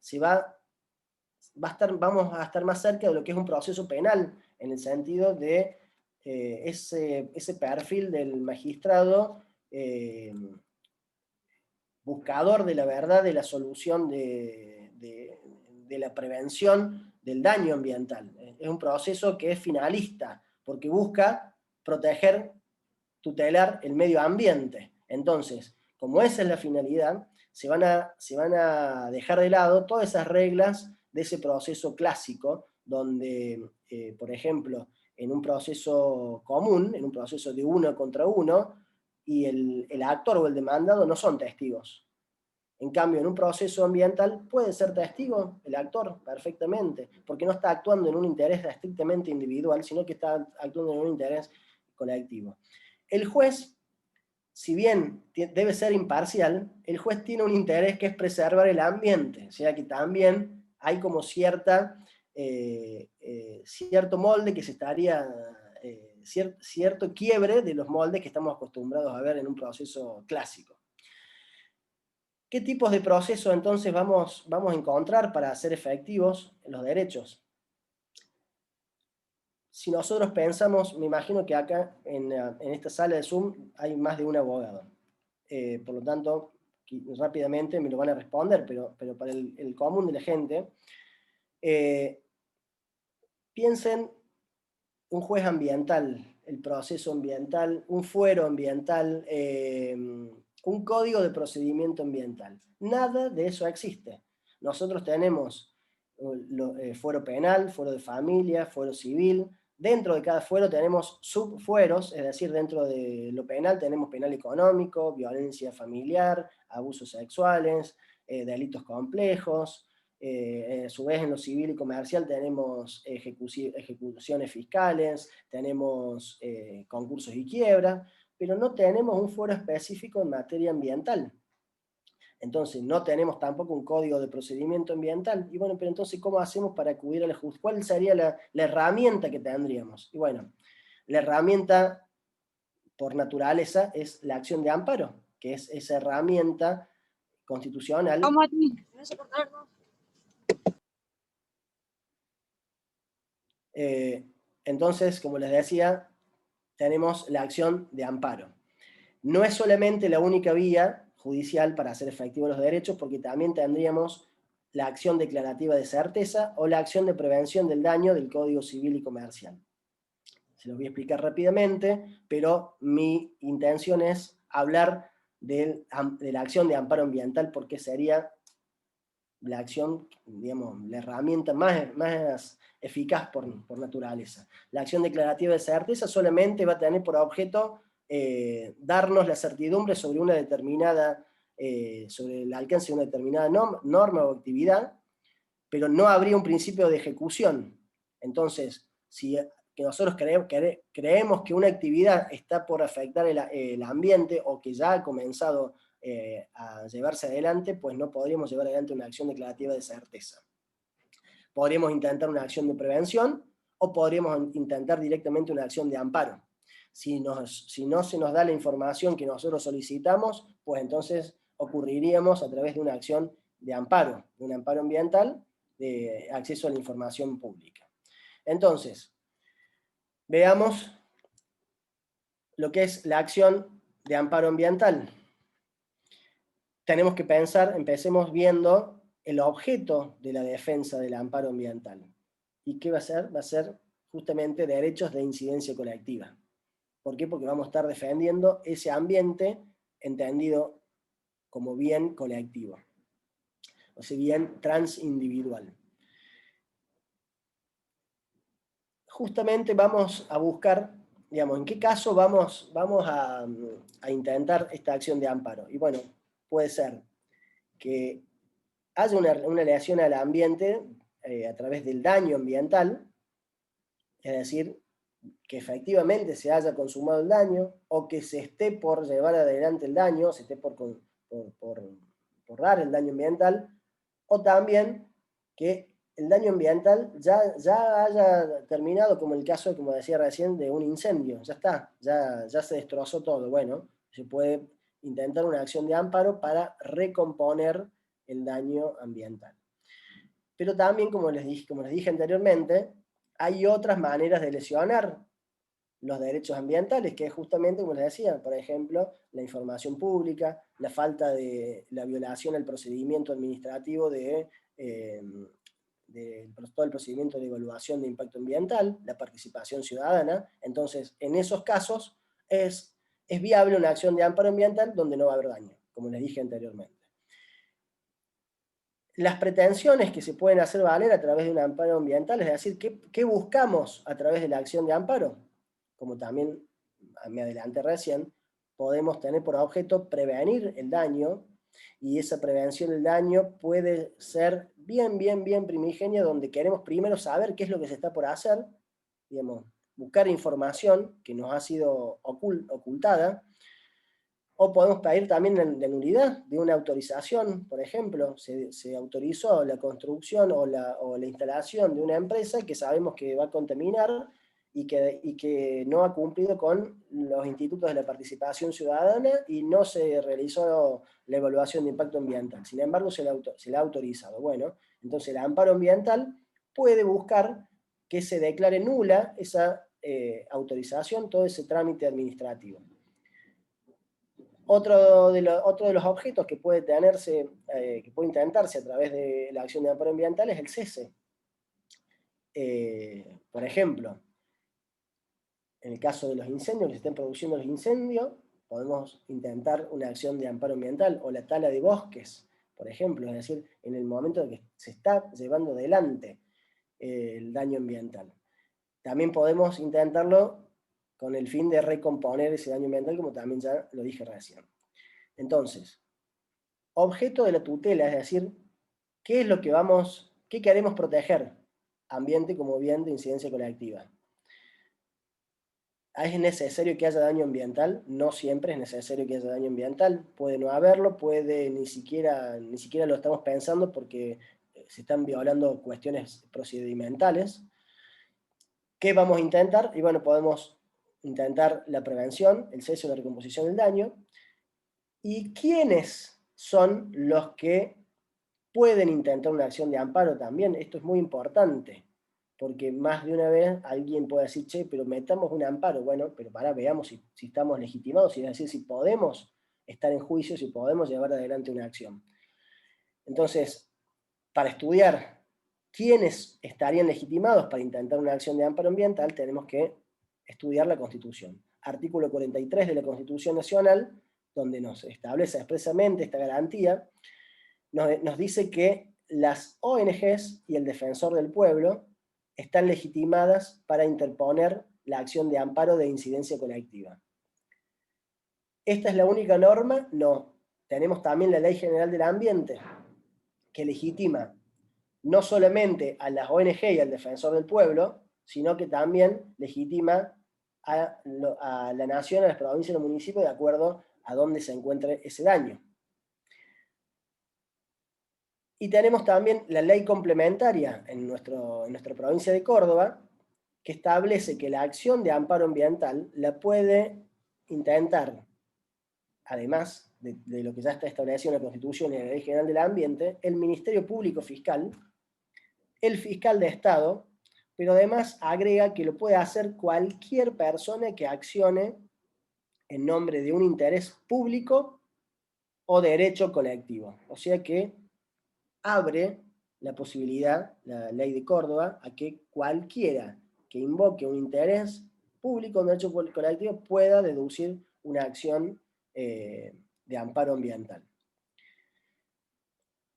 vamos a estar más cerca de lo que es un proceso penal, en el sentido de ese perfil del magistrado buscador de la verdad, de la solución, de la prevención del daño ambiental. Es un proceso que es finalista, porque busca proteger, tutelar el medio ambiente. Entonces, como esa es la finalidad, se van a dejar de lado todas esas reglas de ese proceso clásico, donde, por ejemplo, en un proceso común, en un proceso de uno contra uno, y el actor o el demandado no son testigos. En cambio, en un proceso ambiental puede ser testigo el actor perfectamente, porque no está actuando en un interés estrictamente individual, sino que está actuando en un interés colectivo. El juez, si bien debe ser imparcial, el juez tiene un interés que es preservar el ambiente, o sea que también hay como cierto molde que se estaría, cierto quiebre de los moldes que estamos acostumbrados a ver en un proceso clásico. ¿Qué tipos de procesos entonces vamos a encontrar para hacer efectivos los derechos? Si nosotros pensamos, me imagino que acá en esta sala de Zoom hay más de un abogado. Por lo tanto, rápidamente me lo van a responder, pero para el común de la gente, piensen un juez ambiental, el proceso ambiental, un fuero ambiental, un código de procedimiento ambiental. Nada de eso existe. Nosotros tenemos fuero penal, fuero de familia, fuero civil. Dentro de cada fuero tenemos subfueros, es decir, dentro de lo penal tenemos penal económico, violencia familiar, abusos sexuales, delitos complejos. A su vez, en lo civil y comercial tenemos ejecuciones fiscales, tenemos concursos y quiebra, pero no tenemos un fuero específico en materia ambiental. Entonces, no tenemos tampoco un código de procedimiento ambiental. Y bueno, pero entonces, ¿cómo hacemos para acudir a la justicia? ¿Cuál sería la herramienta que tendríamos? Y bueno, la herramienta por naturaleza es la acción de amparo, que es esa herramienta constitucional. Entonces, como les decía, tenemos la acción de amparo. No es solamente la única vía judicial para hacer efectivos los derechos, porque también tendríamos la acción declarativa de certeza o la acción de prevención del daño del Código Civil y Comercial. Se los voy a explicar rápidamente, pero mi intención es hablar de la acción de amparo ambiental, porque sería la acción, digamos, la herramienta más eficaz por naturaleza. La acción declarativa de certeza solamente va a tener por objeto darnos la certidumbre sobre una determinada, sobre el alcance de una determinada norma o actividad, pero no habría un principio de ejecución. Entonces, si que nosotros creemos que una actividad está por afectar el ambiente o que ya ha comenzado a llevarse adelante, pues no podríamos llevar adelante una acción declarativa de certeza. Podríamos intentar una acción de prevención o podríamos intentar directamente una acción de amparo. Si no se nos da la información que nosotros solicitamos, pues entonces ocurriríamos a través de una acción de amparo ambiental, de acceso a la información pública. Entonces, veamos lo que es la acción de amparo ambiental. Tenemos que empecemos viendo el objeto de la defensa del amparo ambiental. ¿Y qué va a ser? Va a ser justamente derechos de incidencia colectiva. ¿Por qué? Porque vamos a estar defendiendo ese ambiente entendido como bien colectivo, o sea, bien transindividual. Justamente vamos a buscar, digamos, en qué caso vamos a intentar esta acción de amparo. Y bueno, puede ser que haya una aleación al ambiente a través del daño ambiental, es decir, que efectivamente se haya consumado el daño, o que se esté por llevar adelante el daño, se esté por dar el daño ambiental, o también que el daño ambiental ya haya terminado, como el caso, como decía recién, de un incendio. Ya está, ya se destrozó todo. Bueno, se puede intentar una acción de amparo para recomponer el daño ambiental. Pero también, como les dije anteriormente, hay otras maneras de lesionar los derechos ambientales, que es justamente, como les decía, por ejemplo, la información pública, la falta de la violación al procedimiento administrativo todo el procedimiento de evaluación de impacto ambiental, la participación ciudadana. Entonces, en esos casos es viable una acción de amparo ambiental donde no va a haber daño, como les dije anteriormente. Las pretensiones que se pueden hacer valer a través de un amparo ambiental, es decir, ¿qué buscamos a través de la acción de amparo? Como también me adelanté recién, podemos tener por objeto prevenir el daño, y esa prevención del daño puede ser bien primigenia, donde queremos primero saber qué es lo que se está por hacer, digamos, buscar información que nos ha sido ocultada, o podemos pedir también la nulidad de una autorización. Por ejemplo, se autorizó la construcción o la instalación de una empresa que sabemos que va a contaminar y que no ha cumplido con los institutos de la participación ciudadana y no se realizó la evaluación de impacto ambiental. Sin embargo, se la ha autorizado. Bueno, entonces el amparo ambiental puede buscar que se declare nula esa autorización, todo ese trámite administrativo. Otro de los objetos que puede intentarse a través de la acción de amparo ambiental es el cese. Por ejemplo, en el caso de los incendios, que se estén produciendo los incendios, podemos intentar una acción de amparo ambiental, o la tala de bosques, por ejemplo, es decir, en el momento en que se está llevando adelante el daño ambiental. También podemos intentarlo con el fin de recomponer ese daño ambiental, como también ya lo dije recién. Entonces, objeto de la tutela, es decir, ¿qué queremos proteger? Ambiente como bien de incidencia colectiva. ¿Es necesario que haya daño ambiental? No siempre es necesario que haya daño ambiental. Puede no haberlo, puede ni siquiera lo estamos pensando porque se están violando cuestiones procedimentales. ¿Qué vamos a intentar? Y bueno, podemos intentar la prevención, el cese o la recomposición del daño. ¿Y quiénes son los que pueden intentar una acción de amparo también? Esto es muy importante, porque más de una vez alguien puede decir, che, pero metamos un amparo. Bueno, pero veamos si estamos legitimados, es decir, si podemos estar en juicio, si podemos llevar adelante una acción. Entonces, para estudiar quiénes estarían legitimados para intentar una acción de amparo ambiental, tenemos que estudiar la Constitución. Artículo 43 de la Constitución Nacional, donde nos establece expresamente esta garantía, nos dice que las ONGs y el Defensor del Pueblo están legitimadas para interponer la acción de amparo de incidencia colectiva. ¿Esta es la única norma? No. Tenemos también la Ley General del Ambiente, que legitima no solamente a las ONG y al Defensor del Pueblo, sino que también legitima a la nación, a las provincias y a los municipios de acuerdo a dónde se encuentre ese daño. Y tenemos también la ley complementaria en nuestra provincia de Córdoba, que establece que la acción de amparo ambiental la puede intentar, además de lo que ya está establecido en la Constitución y en la Ley General del Ambiente, el Ministerio Público Fiscal, el fiscal de Estado, pero además agrega que lo puede hacer cualquier persona que accione en nombre de un interés público o derecho colectivo. O sea que abre la posibilidad, la ley de Córdoba, a que cualquiera que invoque un interés público o un derecho colectivo pueda deducir una acción de amparo ambiental.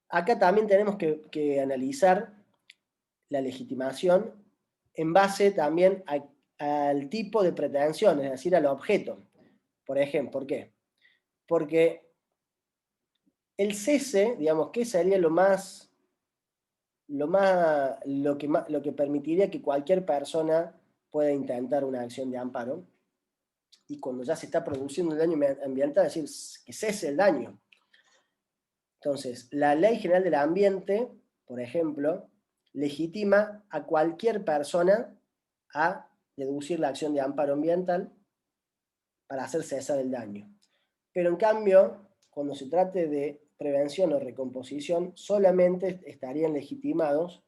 Acá también tenemos que analizar la legitimación en base también al tipo de pretensión, es decir, al objeto. Por ejemplo, ¿por qué? Porque el cese, digamos, ¿qué sería lo que permitiría que cualquier persona pueda intentar una acción de amparo? Y cuando ya se está produciendo el daño ambiental, es decir, que cese el daño. Entonces, la Ley General del Ambiente, por ejemplo, legitima a cualquier persona a deducir la acción de amparo ambiental para hacer cesar el daño. Pero en cambio, cuando se trate de prevención o recomposición, solamente estarían legitimados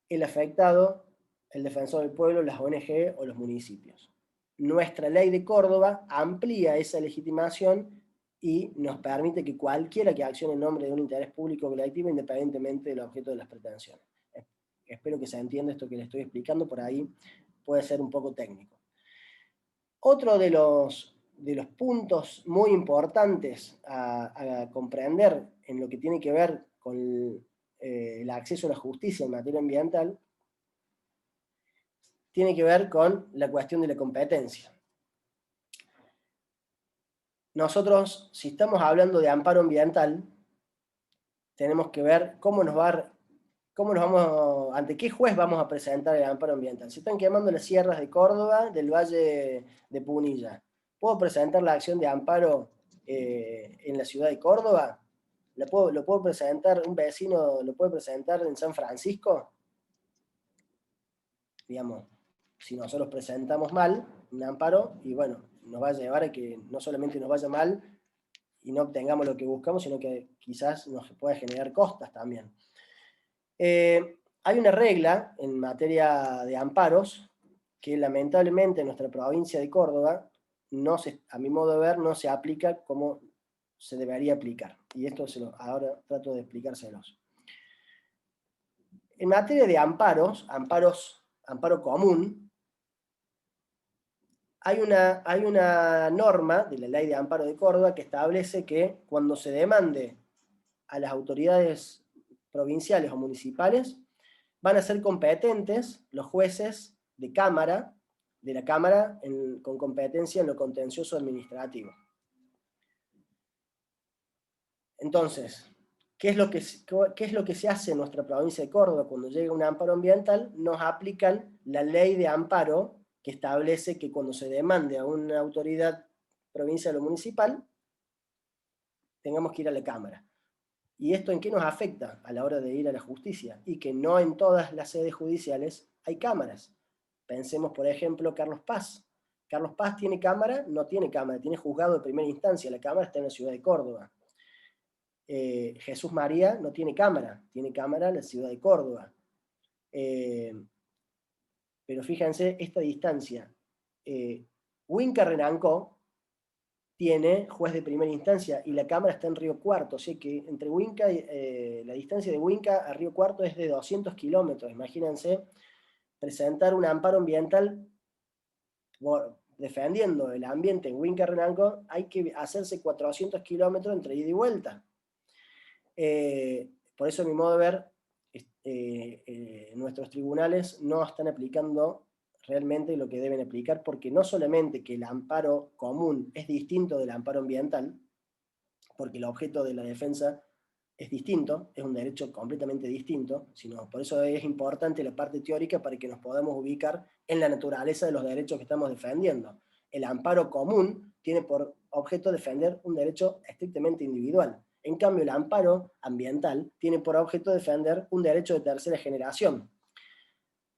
el afectado, el defensor del pueblo, las ONG o los municipios. Nuestra ley de Córdoba amplía esa legitimación y nos permite que cualquiera que accione en nombre de un interés público o colectivo, independientemente del objeto de las pretensiones. Espero que se entienda esto que le estoy explicando, por ahí puede ser un poco técnico. Otro de los puntos muy importantes a comprender en lo que tiene que ver con el acceso a la justicia en materia ambiental tiene que ver con la cuestión de la competencia. Nosotros, si estamos hablando de amparo ambiental, tenemos que ver ante qué juez vamos a presentar el amparo ambiental. Se están quemando las sierras de Córdoba, del Valle de Punilla. ¿Puedo presentar la acción de amparo en la ciudad de Córdoba? ¿Lo puedo presentar, un vecino lo puede presentar en San Francisco? Digamos, si nosotros presentamos mal un amparo, y bueno, nos va a llevar a que no solamente nos vaya mal y no obtengamos lo que buscamos, sino que quizás nos puede generar costas también. Hay una regla en materia de amparos que lamentablemente en nuestra provincia de Córdoba, a mi modo de ver, no se aplica como se debería aplicar. Y esto ahora trato de explicárselos. En materia de amparo común, hay una norma de la Ley de Amparo de Córdoba que establece que cuando se demande a las autoridades provinciales o municipales, van a ser competentes los jueces de la Cámara con competencia en lo contencioso administrativo. Entonces, ¿qué es lo que se hace en nuestra provincia de Córdoba cuando llega un amparo ambiental? Nos aplican la ley de amparo que establece que cuando se demande a una autoridad provincial o municipal, tengamos que ir a la Cámara. ¿Y esto en qué nos afecta a la hora de ir a la justicia? Y que no en todas las sedes judiciales hay cámaras. Pensemos, por ejemplo, Carlos Paz. Carlos Paz tiene cámara, no tiene cámara, tiene juzgado de primera instancia, la cámara está en la ciudad de Córdoba. Jesús María no tiene cámara en la ciudad de Córdoba. Pero fíjense esta distancia. Huinca Renancó tiene juez de primera instancia y la Cámara está en Río Cuarto, o sea que entre Huinca, la distancia de Huinca a Río Cuarto es de 200 kilómetros. Imagínense presentar un amparo ambiental defendiendo el ambiente en Huinca Renancó, hay que hacerse 400 kilómetros entre ida y vuelta. Por eso, a mi modo de ver, nuestros tribunales no están aplicando realmente lo que deben aplicar, porque no solamente que el amparo común es distinto del amparo ambiental, porque el objeto de la defensa es distinto, es un derecho completamente distinto, sino por eso es importante la parte teórica para que nos podamos ubicar en la naturaleza de los derechos que estamos defendiendo. El amparo común tiene por objeto defender un derecho estrictamente individual. En cambio, el amparo ambiental tiene por objeto defender un derecho de tercera generación.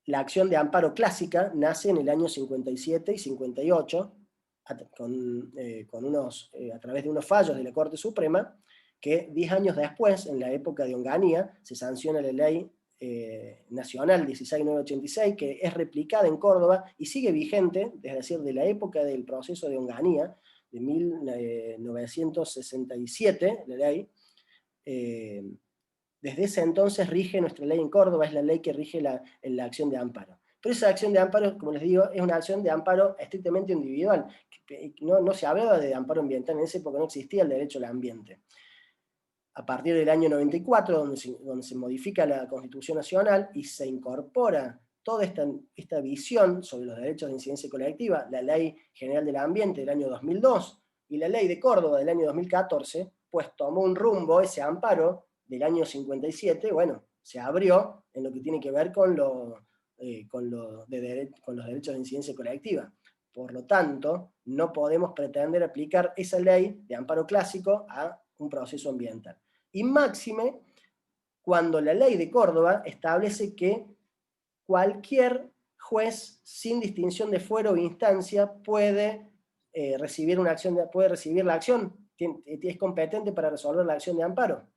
La acción de amparo clásica nace en el año 57 y 58, a través de unos fallos de la Corte Suprema, que 10 años después, en la época de Onganía, se sanciona la Ley Nacional 16986, que es replicada en Córdoba y sigue vigente, es decir, de la época del proceso de Onganía, de 1967, la ley. Desde ese entonces rige nuestra ley en Córdoba, es la ley que rige la acción de amparo. Pero esa acción de amparo, como les digo, es una acción de amparo estrictamente individual. No se hablaba de amparo ambiental, en esa época no existía el derecho al ambiente. A partir del año 94, donde se modifica la Constitución Nacional y se incorpora toda esta visión sobre los derechos de incidencia colectiva, la Ley General del Ambiente del año 2002 y la Ley de Córdoba del año 2014, pues tomó un rumbo ese amparo del año 57, bueno, se abrió en lo que tiene que ver con los derechos de incidencia colectiva. Por lo tanto, no podemos pretender aplicar esa ley de amparo clásico a un proceso ambiental. Y máxime cuando la ley de Córdoba establece que cualquier juez, sin distinción de fuero o instancia, puede recibir la acción, es competente para resolver la acción de amparo.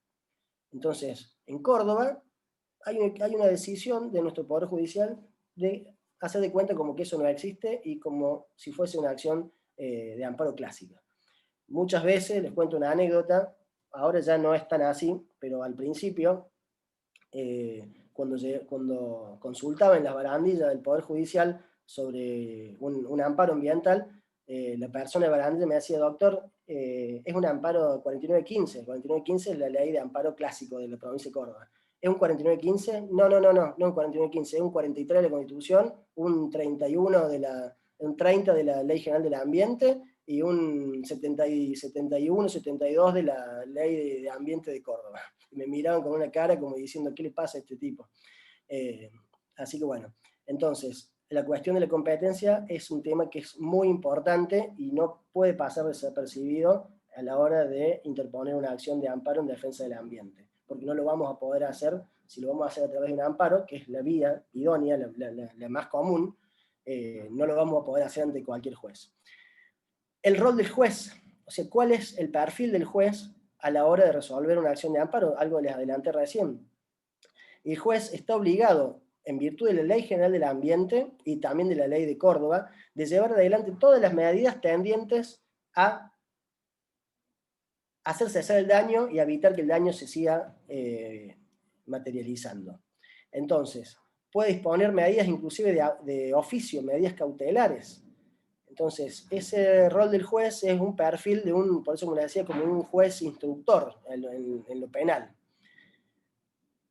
Entonces, en Córdoba hay una decisión de nuestro Poder Judicial de hacer de cuenta como que eso no existe y como si fuese una acción de amparo clásica. Muchas veces, les cuento una anécdota, ahora ya no es tan así, pero al principio, cuando consultaba en las barandillas del Poder Judicial sobre un amparo ambiental, la persona de barandilla me decía, doctor, es un amparo 4915. 4915 es la ley de amparo clásico de la provincia de Córdoba. ¿Es un 4915? No un 4915, es un 43 de la Constitución, un 30 de la Ley General del Ambiente y un 71, 72 de la Ley de Ambiente de Córdoba. Y me miraban con una cara como diciendo, ¿qué le pasa a este tipo? Así que bueno, entonces, la cuestión de la competencia es un tema que es muy importante y no puede pasar desapercibido a la hora de interponer una acción de amparo en defensa del ambiente, porque no lo vamos a poder hacer, si lo vamos a hacer a través de un amparo, que es la vía idónea, la más común, no lo vamos a poder hacer ante cualquier juez. El rol del juez, o sea, ¿cuál es el perfil del juez a la hora de resolver una acción de amparo? Algo les adelanté recién. El juez está obligado, en virtud de la Ley General del Ambiente y también de la Ley de Córdoba, de llevar adelante todas las medidas tendientes a hacer cesar el daño y evitar que el daño se siga materializando. Entonces, puede disponer medidas inclusive de oficio, medidas cautelares. Entonces, ese rol del juez es un perfil de por eso como les decía, como un juez instructor en lo penal.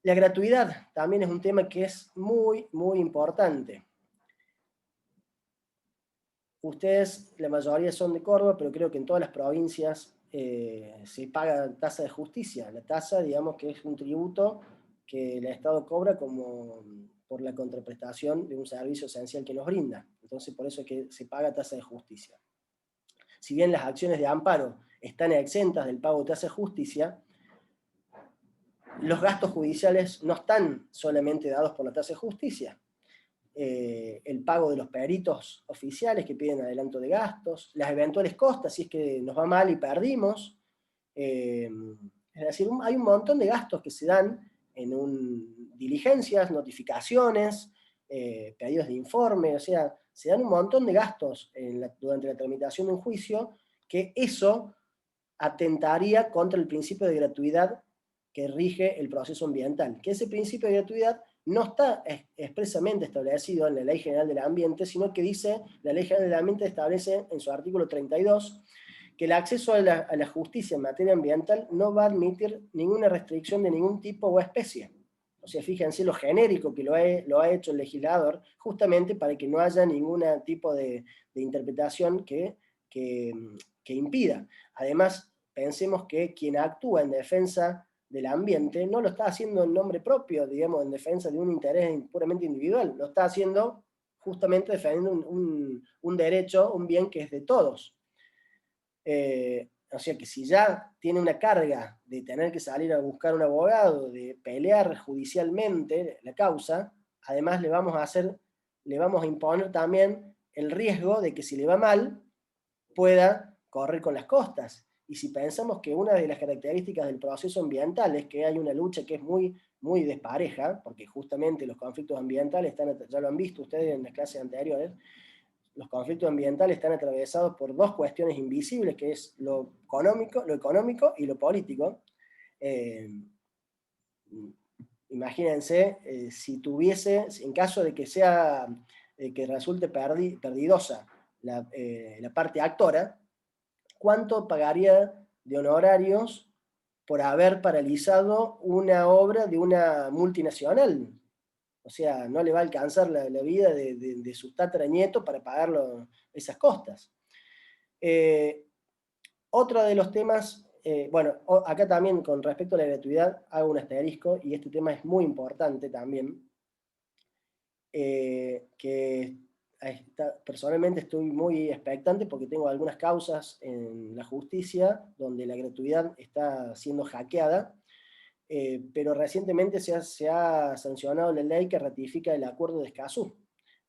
La gratuidad también es un tema que es muy, muy importante. Ustedes, la mayoría son de Córdoba, pero creo que en todas las provincias se paga tasa de justicia. La tasa, digamos que es un tributo que el Estado cobra como por la contraprestación de un servicio esencial que nos brinda. Entonces, por eso es que se paga tasa de justicia. Si bien las acciones de amparo están exentas del pago de tasa de justicia, los gastos judiciales no están solamente dados por la tasa de justicia. El pago de los peritos oficiales que piden adelanto de gastos, las eventuales costas si es que nos va mal y perdimos. Es decir, hay un montón de gastos que se dan en diligencias, notificaciones, pedidos de informe, o sea, se dan un montón de gastos durante la tramitación de un juicio, que eso atentaría contra el principio de gratuidad que rige el proceso ambiental, que ese principio de gratuidad no está expresamente establecido en la Ley General del Ambiente, sino que dice, la Ley General del Ambiente establece en su artículo 32 que el acceso a la justicia en materia ambiental no va a admitir ninguna restricción de ningún tipo o especie. O sea, fíjense lo genérico que lo ha hecho el legislador, justamente para que no haya ningún tipo de interpretación que impida. Además, pensemos que quien actúa en defensa del ambiente no lo está haciendo en nombre propio, digamos, en defensa de un interés puramente individual, lo está haciendo justamente defendiendo un derecho, un bien que es de todos. O sea que si ya tiene una carga de tener que salir a buscar un abogado, de pelear judicialmente la causa, además le vamos a imponer también el riesgo de que si le va mal, pueda correr con las costas. Y si pensamos que una de las características del proceso ambiental es que hay una lucha que es muy, muy despareja, porque justamente los conflictos ambientales ya lo han visto ustedes en las clases anteriores, los conflictos ambientales están atravesados por dos cuestiones invisibles, que es lo económico y lo político. Imagínense, en caso de que resulte perdidosa la parte actora, ¿cuánto pagaría de honorarios por haber paralizado una obra de una multinacional? O sea, no le va a alcanzar la vida de sus tataranietos para pagar esas costas. Otro de los temas, bueno, acá también con respecto a la gratuidad hago un asterisco, y este tema es muy importante también, que personalmente estoy muy expectante porque tengo algunas causas en la justicia donde la gratuidad está siendo hackeada, pero recientemente se ha sancionado la ley que ratifica el Acuerdo de Escazú.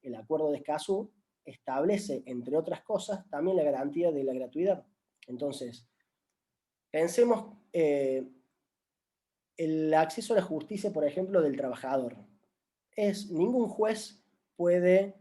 El Acuerdo de Escazú establece, entre otras cosas, también la garantía de la gratuidad. Entonces, pensemos el acceso a la justicia, por ejemplo, del trabajador. Ningún juez puede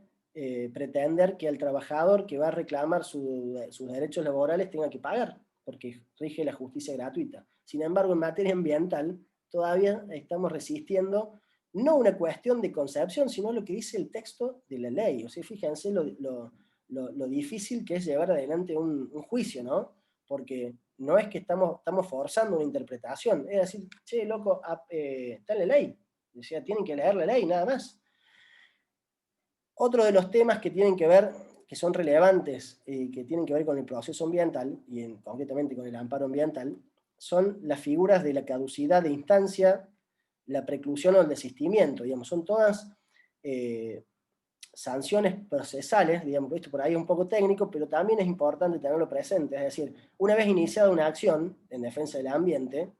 pretender que el trabajador que va a reclamar sus derechos laborales tenga que pagar, porque rige la justicia gratuita. Sin embargo, en materia ambiental, todavía estamos resistiendo no una cuestión de concepción, sino lo que dice el texto de la ley. O sea, fíjense lo difícil que es llevar adelante un juicio, ¿no? Porque no es que estamos forzando una interpretación, es decir, che, loco, está en la ley. O sea, tienen que leer la ley, nada más. Otro de los temas que tienen que ver, que son relevantes, que tienen que ver con el proceso ambiental, y concretamente con el amparo ambiental, son las figuras de la caducidad de instancia, la preclusión o el desistimiento, digamos, son todas sanciones procesales, digamos, esto por ahí es un poco técnico, pero también es importante tenerlo presente, es decir, una vez iniciada una acción en defensa del ambiente,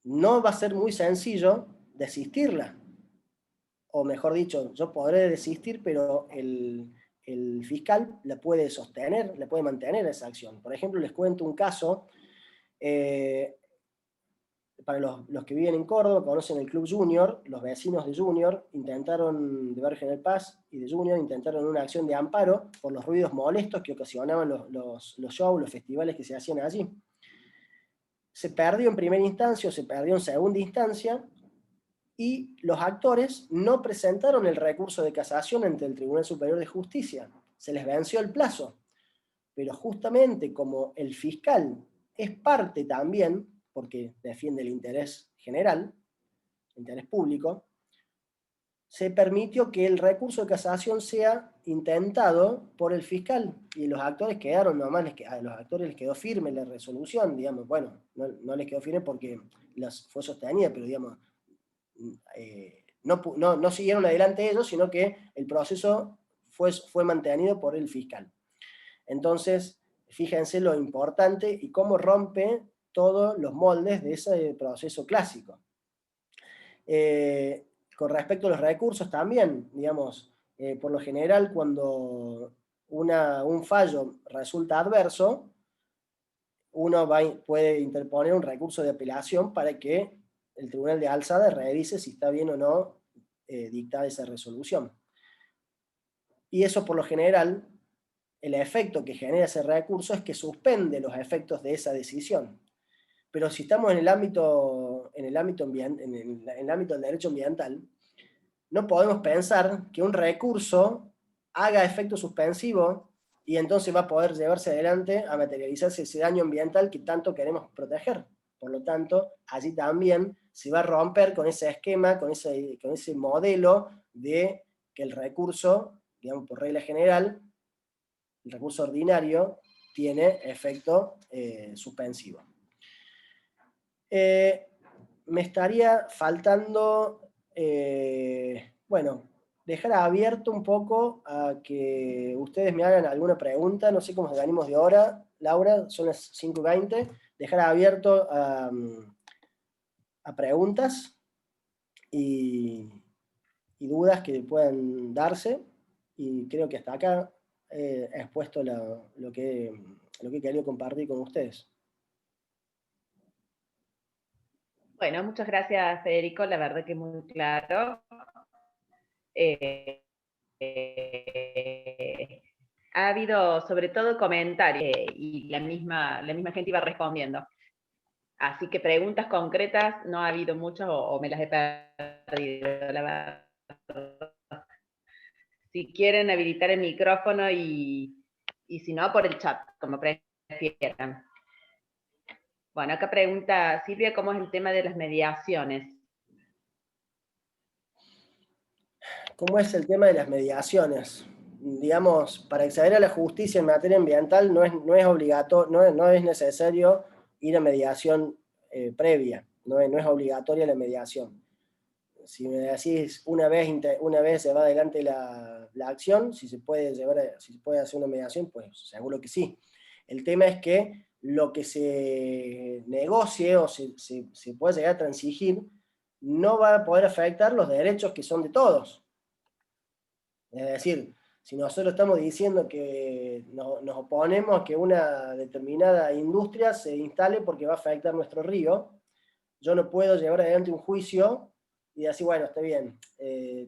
no va a ser muy sencillo desistirla. O mejor dicho, yo podré desistir, pero el fiscal la puede sostener, la puede mantener esa acción. Por ejemplo, les cuento un caso, para los que viven en Córdoba, conocen el Club Junior, los vecinos de Junior intentaron, de Barrio General Paz y de Junior, intentaron una acción de amparo por los ruidos molestos que ocasionaban los shows, los festivales que se hacían allí. Se perdió en primera instancia o se perdió en segunda instancia, y los actores no presentaron el recurso de casación ante el Tribunal Superior de Justicia. Se les venció el plazo. Pero justamente como el fiscal es parte también, porque defiende el interés general, interés público, se permitió que el recurso de casación sea intentado por el fiscal, y los actores quedaron nomás, a los actores les quedó firme la resolución, digamos, bueno, no les quedó firme porque fue sostenida, pero digamos, no siguieron adelante ellos, sino que el proceso fue mantenido por el fiscal. Entonces, fíjense lo importante y cómo rompe todos los moldes de ese proceso clásico. Con respecto a los recursos también, digamos, por lo general cuando un fallo resulta adverso, uno puede interponer un recurso de apelación para que el Tribunal de Alzada revise si está bien o no dictada esa resolución. Y eso por lo general, el efecto que genera ese recurso es que suspende los efectos de esa decisión. Pero si estamos en el ámbito del derecho ambiental, no podemos pensar que un recurso haga efecto suspensivo y entonces va a poder llevarse adelante a materializarse ese daño ambiental que tanto queremos proteger. Por lo tanto, allí también se va a romper con ese esquema, con ese modelo de que el recurso, digamos por regla general, el recurso ordinario tiene efecto suspensivo. Me estaría faltando, bueno, dejar abierto un poco a que ustedes me hagan alguna pregunta, no sé cómo venimos de hora, Laura, son las 5:20, dejar abierto a preguntas y dudas que puedan darse, y creo que hasta acá he expuesto lo que he querido compartir con ustedes. Bueno, muchas gracias, Federico, la verdad que muy claro. Ha habido sobre todo comentarios y la misma gente iba respondiendo. Así que preguntas concretas no ha habido muchas o me las he perdido, la verdad. Si quieren habilitar el micrófono y si no, por el chat, como prefieran. Bueno, acá pregunta Silvia, ¿cómo es el tema de las mediaciones? ¿Cómo es el tema de las mediaciones? Digamos, para acceder a la justicia en materia ambiental no es obligatorio, no es necesario ir a mediación previa, no es obligatoria la mediación. Si me decís una vez se va adelante la acción, si se puede hacer una mediación, pues seguro que sí. El tema es que lo que se negocie o se pueda llegar a transigir no va a poder afectar los derechos que son de todos. Es decir, si nosotros estamos diciendo que nos oponemos a que una determinada industria se instale porque va a afectar nuestro río, yo no puedo llevar adelante un juicio y decir, bueno, está bien,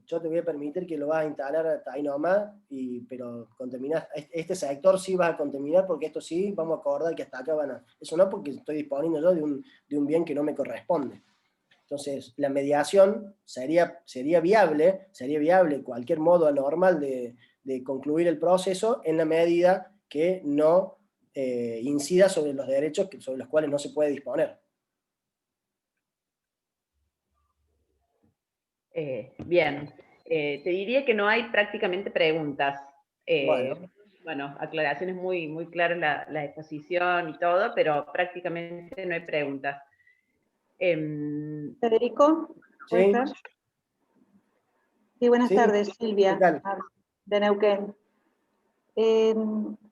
yo te voy a permitir que lo vas a instalar hasta ahí nomás, pero contaminar, este sector sí vas a contaminar porque esto sí, vamos a acordar que hasta acá van a... Eso no, porque estoy disponiendo yo de un bien que no me corresponde. Entonces, la mediación sería viable cualquier modo anormal de concluir el proceso en la medida que no incida sobre los derechos sobre los cuales no se puede disponer. Bien, te diría que no hay prácticamente preguntas. Bueno, aclaraciones muy claras la exposición y todo, pero prácticamente no hay preguntas. Federico, ¿puede ser? Sí, buenas tardes, Silvia, de Neuquén.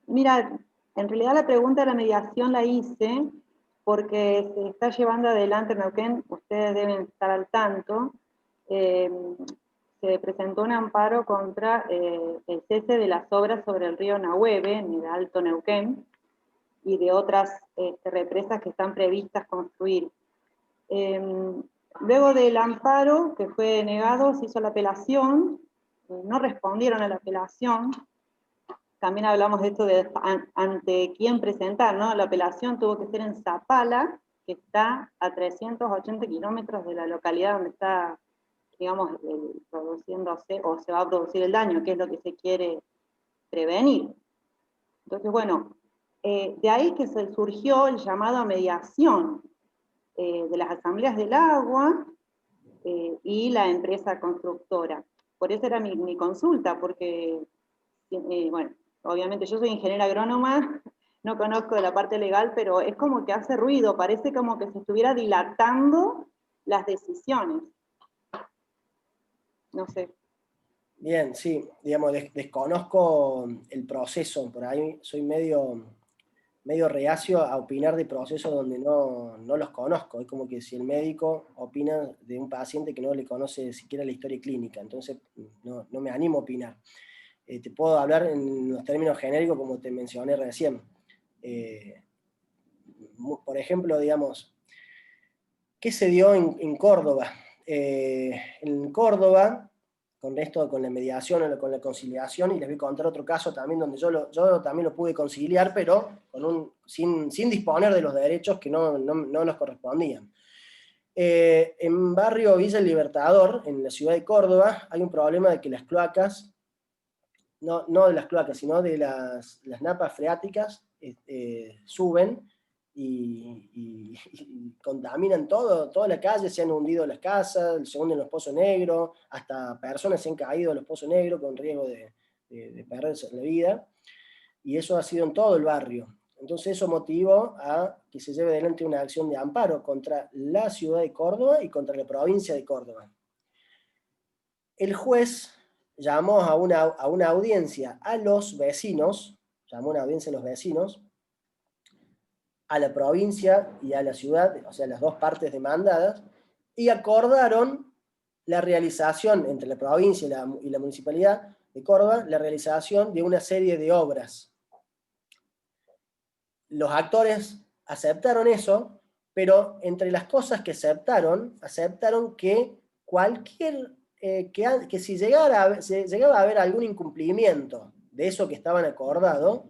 Mira, en realidad la pregunta de la mediación la hice porque se está llevando adelante en Neuquén, ustedes deben estar al tanto, se presentó un amparo contra el cese de las obras sobre el río Nahueve, en el Alto Neuquén, y de otras represas que están previstas construir. Luego del amparo, que fue denegado, se hizo la apelación, no respondieron a la apelación. También hablamos de esto de ante quién presentar, ¿no? La apelación tuvo que ser en Zapala, que está a 380 kilómetros de la localidad donde está, digamos, produciéndose o se va a producir el daño, que es lo que se quiere prevenir. Entonces, bueno, de ahí que se surgió el llamado a mediación de las asambleas del agua y la empresa constructora. Por eso era mi consulta, porque, bueno, obviamente yo soy ingeniera agrónoma, no conozco de la parte legal, pero es como que hace ruido, parece como que se estuviera dilatando las decisiones. No sé. Bien, sí, digamos, desconozco el proceso, por ahí soy medio reacio a opinar de procesos donde no los conozco. Es como que si el médico opina de un paciente que no le conoce siquiera la historia clínica, entonces no me animo a opinar. Te puedo hablar en los términos genéricos como te mencioné recién. Por ejemplo, digamos, ¿qué se dio en Córdoba? En Córdoba, con esto, con la mediación o con la conciliación, y les voy a contar otro caso también donde yo también lo pude conciliar, pero sin disponer de los derechos que no nos correspondían. En barrio Villa El Libertador, en la ciudad de Córdoba, hay un problema de que las cloacas, no de las cloacas, sino de las napas freáticas, suben y contaminan toda la calle, se han hundido las casas, se hunden los pozos negros, hasta personas se han caído en los pozos negros con riesgo de perderse la vida, y eso ha sido en todo el barrio. Entonces eso motivó a que se lleve adelante una acción de amparo contra la ciudad de Córdoba y contra la provincia de Córdoba. El juez llamó a una audiencia a los vecinos, a la provincia y a la ciudad, o sea, las dos partes demandadas, y acordaron la realización entre la provincia y la municipalidad de Córdoba, la realización de una serie de obras. Los actores aceptaron eso, pero entre las cosas que aceptaron que que si llegaba a haber algún incumplimiento de eso que estaban acordado,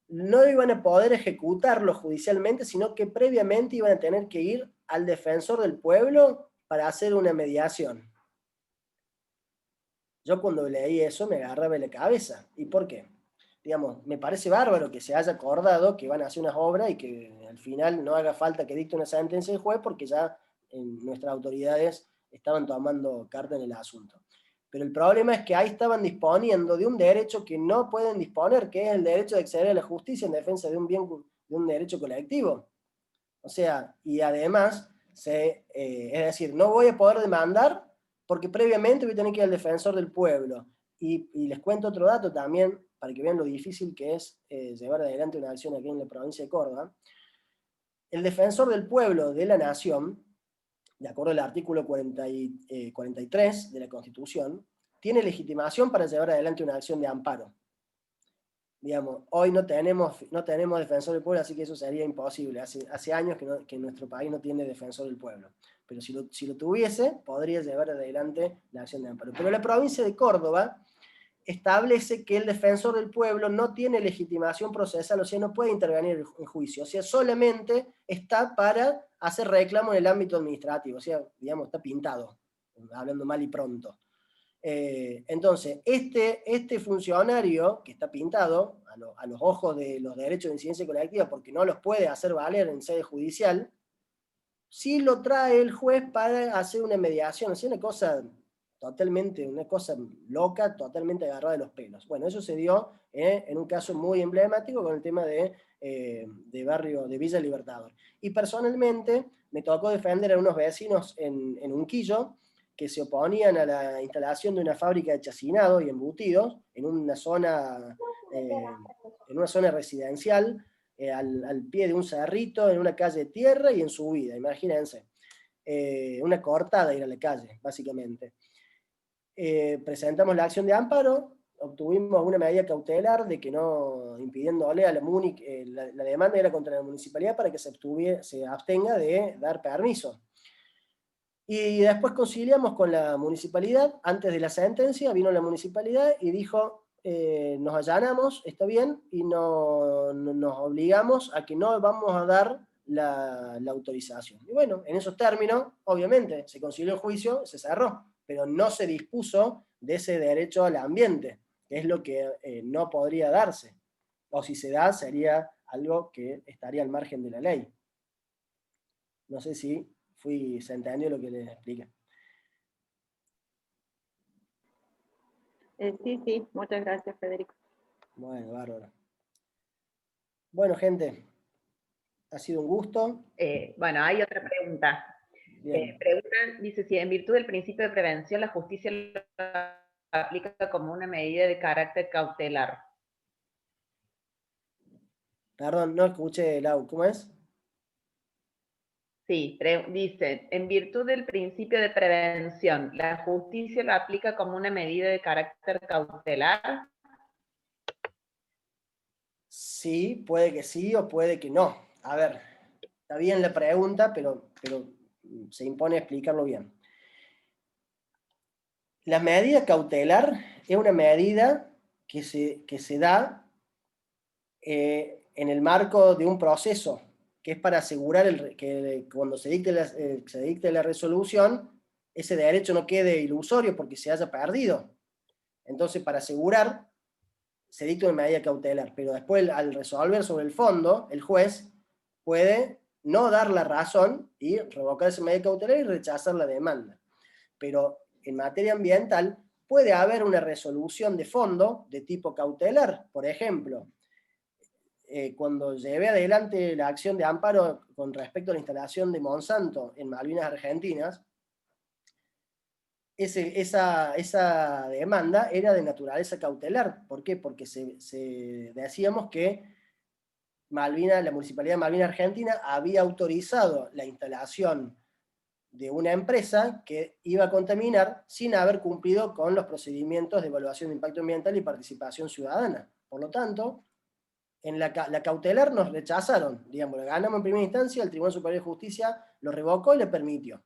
no iban a poder ejecutarlo judicialmente, sino que previamente iban a tener que ir al defensor del pueblo para hacer una mediación. Yo cuando leí eso me agarraba la cabeza. ¿Y por qué? Digamos, me parece bárbaro que se haya acordado que van a hacer unas obras y que al final no haga falta que dicte una sentencia el juez porque ya nuestras autoridades estaban tomando carta en el asunto. Pero el problema es que ahí estaban disponiendo de un derecho que no pueden disponer, que es el derecho de acceder a la justicia en defensa de un bien, de un derecho colectivo. O sea, y además, es decir, no voy a poder demandar porque previamente voy a tener que ir al defensor del pueblo. Y les cuento otro dato también, para que vean lo difícil que es llevar adelante una acción aquí en la provincia de Córdoba, el defensor del pueblo de la nación, de acuerdo al artículo 43 de la Constitución, tiene legitimación para llevar adelante una acción de amparo. Digamos, hoy no tenemos defensor del pueblo, así que eso sería imposible. Hace años que nuestro país no tiene defensor del pueblo. Pero si lo tuviese, podría llevar adelante la acción de amparo. Pero la provincia de Córdoba establece que el defensor del pueblo no tiene legitimación procesal, o sea, no puede intervenir en juicio, o sea, solamente está para hacer reclamo en el ámbito administrativo, o sea, digamos, está pintado, hablando mal y pronto. Entonces, este funcionario que está pintado a los ojos de los derechos de incidencia colectiva, porque no los puede hacer valer en sede judicial, sí lo trae el juez para hacer una mediación, o sea, una cosa loca, totalmente agarrada de los pelos. Bueno, eso se dio en un caso muy emblemático con el tema de Villa Libertador. Y personalmente me tocó defender a unos vecinos en Unquillo que se oponían a la instalación de una fábrica de chacinado y embutidos en una zona residencial, al pie de un cerrito, en una calle de tierra y en subida, imagínense. Una cortada ir a la calle, básicamente. Presentamos la acción de amparo, obtuvimos una medida cautelar de que no, impidiéndole a la MUNIC, la demanda era contra la municipalidad para que se abstenga de dar permiso. Y después conciliamos con la municipalidad, antes de la sentencia vino la municipalidad y dijo, nos allanamos, está bien, y nos obligamos a que no vamos a dar la autorización. Y bueno, en esos términos, obviamente, se concilió el juicio, se cerró, pero no se dispuso de ese derecho al ambiente, que es lo que no podría darse. O si se da, sería algo que estaría al margen de la ley. No sé si se entendió lo que les expliqué. Sí, muchas gracias, Federico. Bueno, bárbaro. Bueno, gente, ha sido un gusto. Bueno, hay otra pregunta. Dice, si en virtud del principio de prevención la justicia lo aplica como una medida de carácter cautelar. Perdón, no escuché, Lau, ¿cómo es? Sí, dice, en virtud del principio de prevención, ¿la justicia lo aplica como una medida de carácter cautelar? Sí, puede que sí o puede que no. A ver, está bien la pregunta, pero se impone explicarlo bien. La medida cautelar es una medida que se da en el marco de un proceso, que es para asegurar que cuando se dicte la resolución, ese derecho no quede ilusorio porque se haya perdido. Entonces, para asegurar, se dicta una medida cautelar, pero después, al resolver sobre el fondo, el juez puede no dar la razón y revocar esa medida cautelar y rechazar la demanda. Pero en materia ambiental puede haber una resolución de fondo de tipo cautelar. Por ejemplo, cuando llevé adelante la acción de amparo con respecto a la instalación de Monsanto en Malvinas Argentinas, esa demanda era de naturaleza cautelar. ¿Por qué? Porque decíamos que la Municipalidad de Malvinas Argentina había autorizado la instalación de una empresa que iba a contaminar sin haber cumplido con los procedimientos de evaluación de impacto ambiental y participación ciudadana. Por lo tanto, en la cautelar nos rechazaron, digamos, la ganamos en primera instancia, el Tribunal Superior de Justicia lo revocó y le permitió.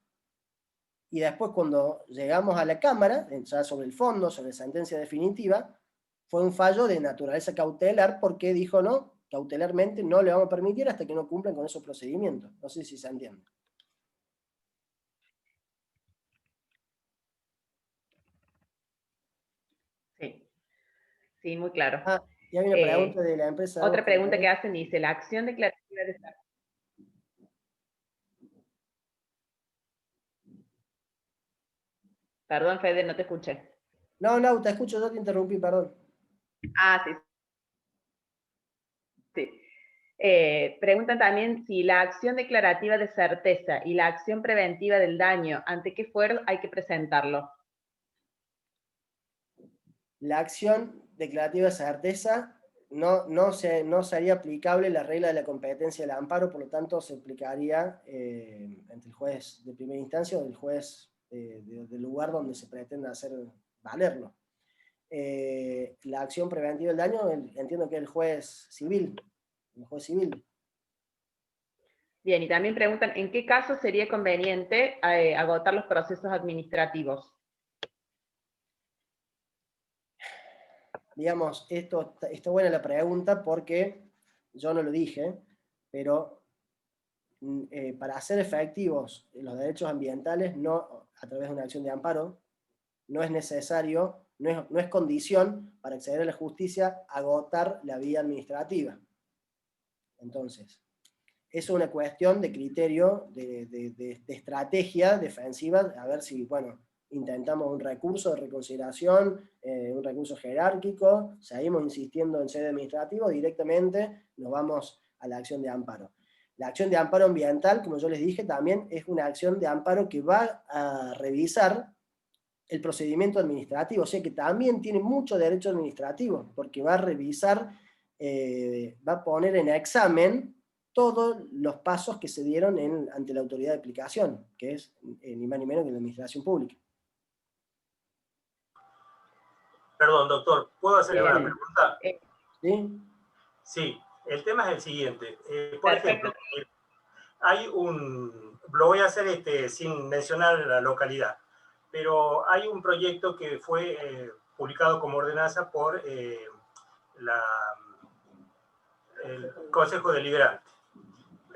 Y después cuando llegamos a la Cámara, ya sobre el fondo, sobre la sentencia definitiva, fue un fallo de naturaleza cautelar porque dijo no, cautelarmente no le vamos a permitir hasta que no cumplan con esos procedimientos. No sé si se entiende. Sí, muy claro. Y hay una pregunta de la empresa. Otra pregunta que hacen dice, la acción declarativa de... Perdón, Fede, no te escuché. No, te escucho, yo te interrumpí, perdón. Sí. Preguntan también si la acción declarativa de certeza y la acción preventiva del daño, ¿ante qué fuero hay que presentarlo? La acción declarativa de certeza, no sería aplicable la regla de la competencia del amparo, por lo tanto se aplicaría entre el juez de primera instancia o el juez del lugar donde se pretenda hacer valerlo. La acción preventiva del daño, entiendo que es el juez civil. Bien, y también preguntan, ¿en qué caso sería conveniente agotar los procesos administrativos? Digamos, está buena la pregunta porque yo no lo dije, pero para hacer efectivos los derechos ambientales, a través de una acción de amparo, no es necesario, no es condición para acceder a la justicia agotar la vía administrativa. Entonces, es una cuestión de criterio, de estrategia defensiva, a ver si, bueno, intentamos un recurso de reconsideración, un recurso jerárquico, seguimos insistiendo en sede administrativa, directamente nos vamos a la acción de amparo. La acción de amparo ambiental, como yo les dije, también es una acción de amparo que va a revisar el procedimiento administrativo, o sea que también tiene mucho derecho administrativo, porque va a revisar, va a poner en examen todos los pasos que se dieron ante la autoridad de aplicación, que es ni más ni menos que la administración pública. Perdón, doctor, ¿puedo hacerle una pregunta? ¿Sí? Sí, el tema es el siguiente. Por ejemplo, hay lo voy a hacer sin mencionar la localidad, pero hay un proyecto que fue publicado como ordenanza por el Consejo Deliberante,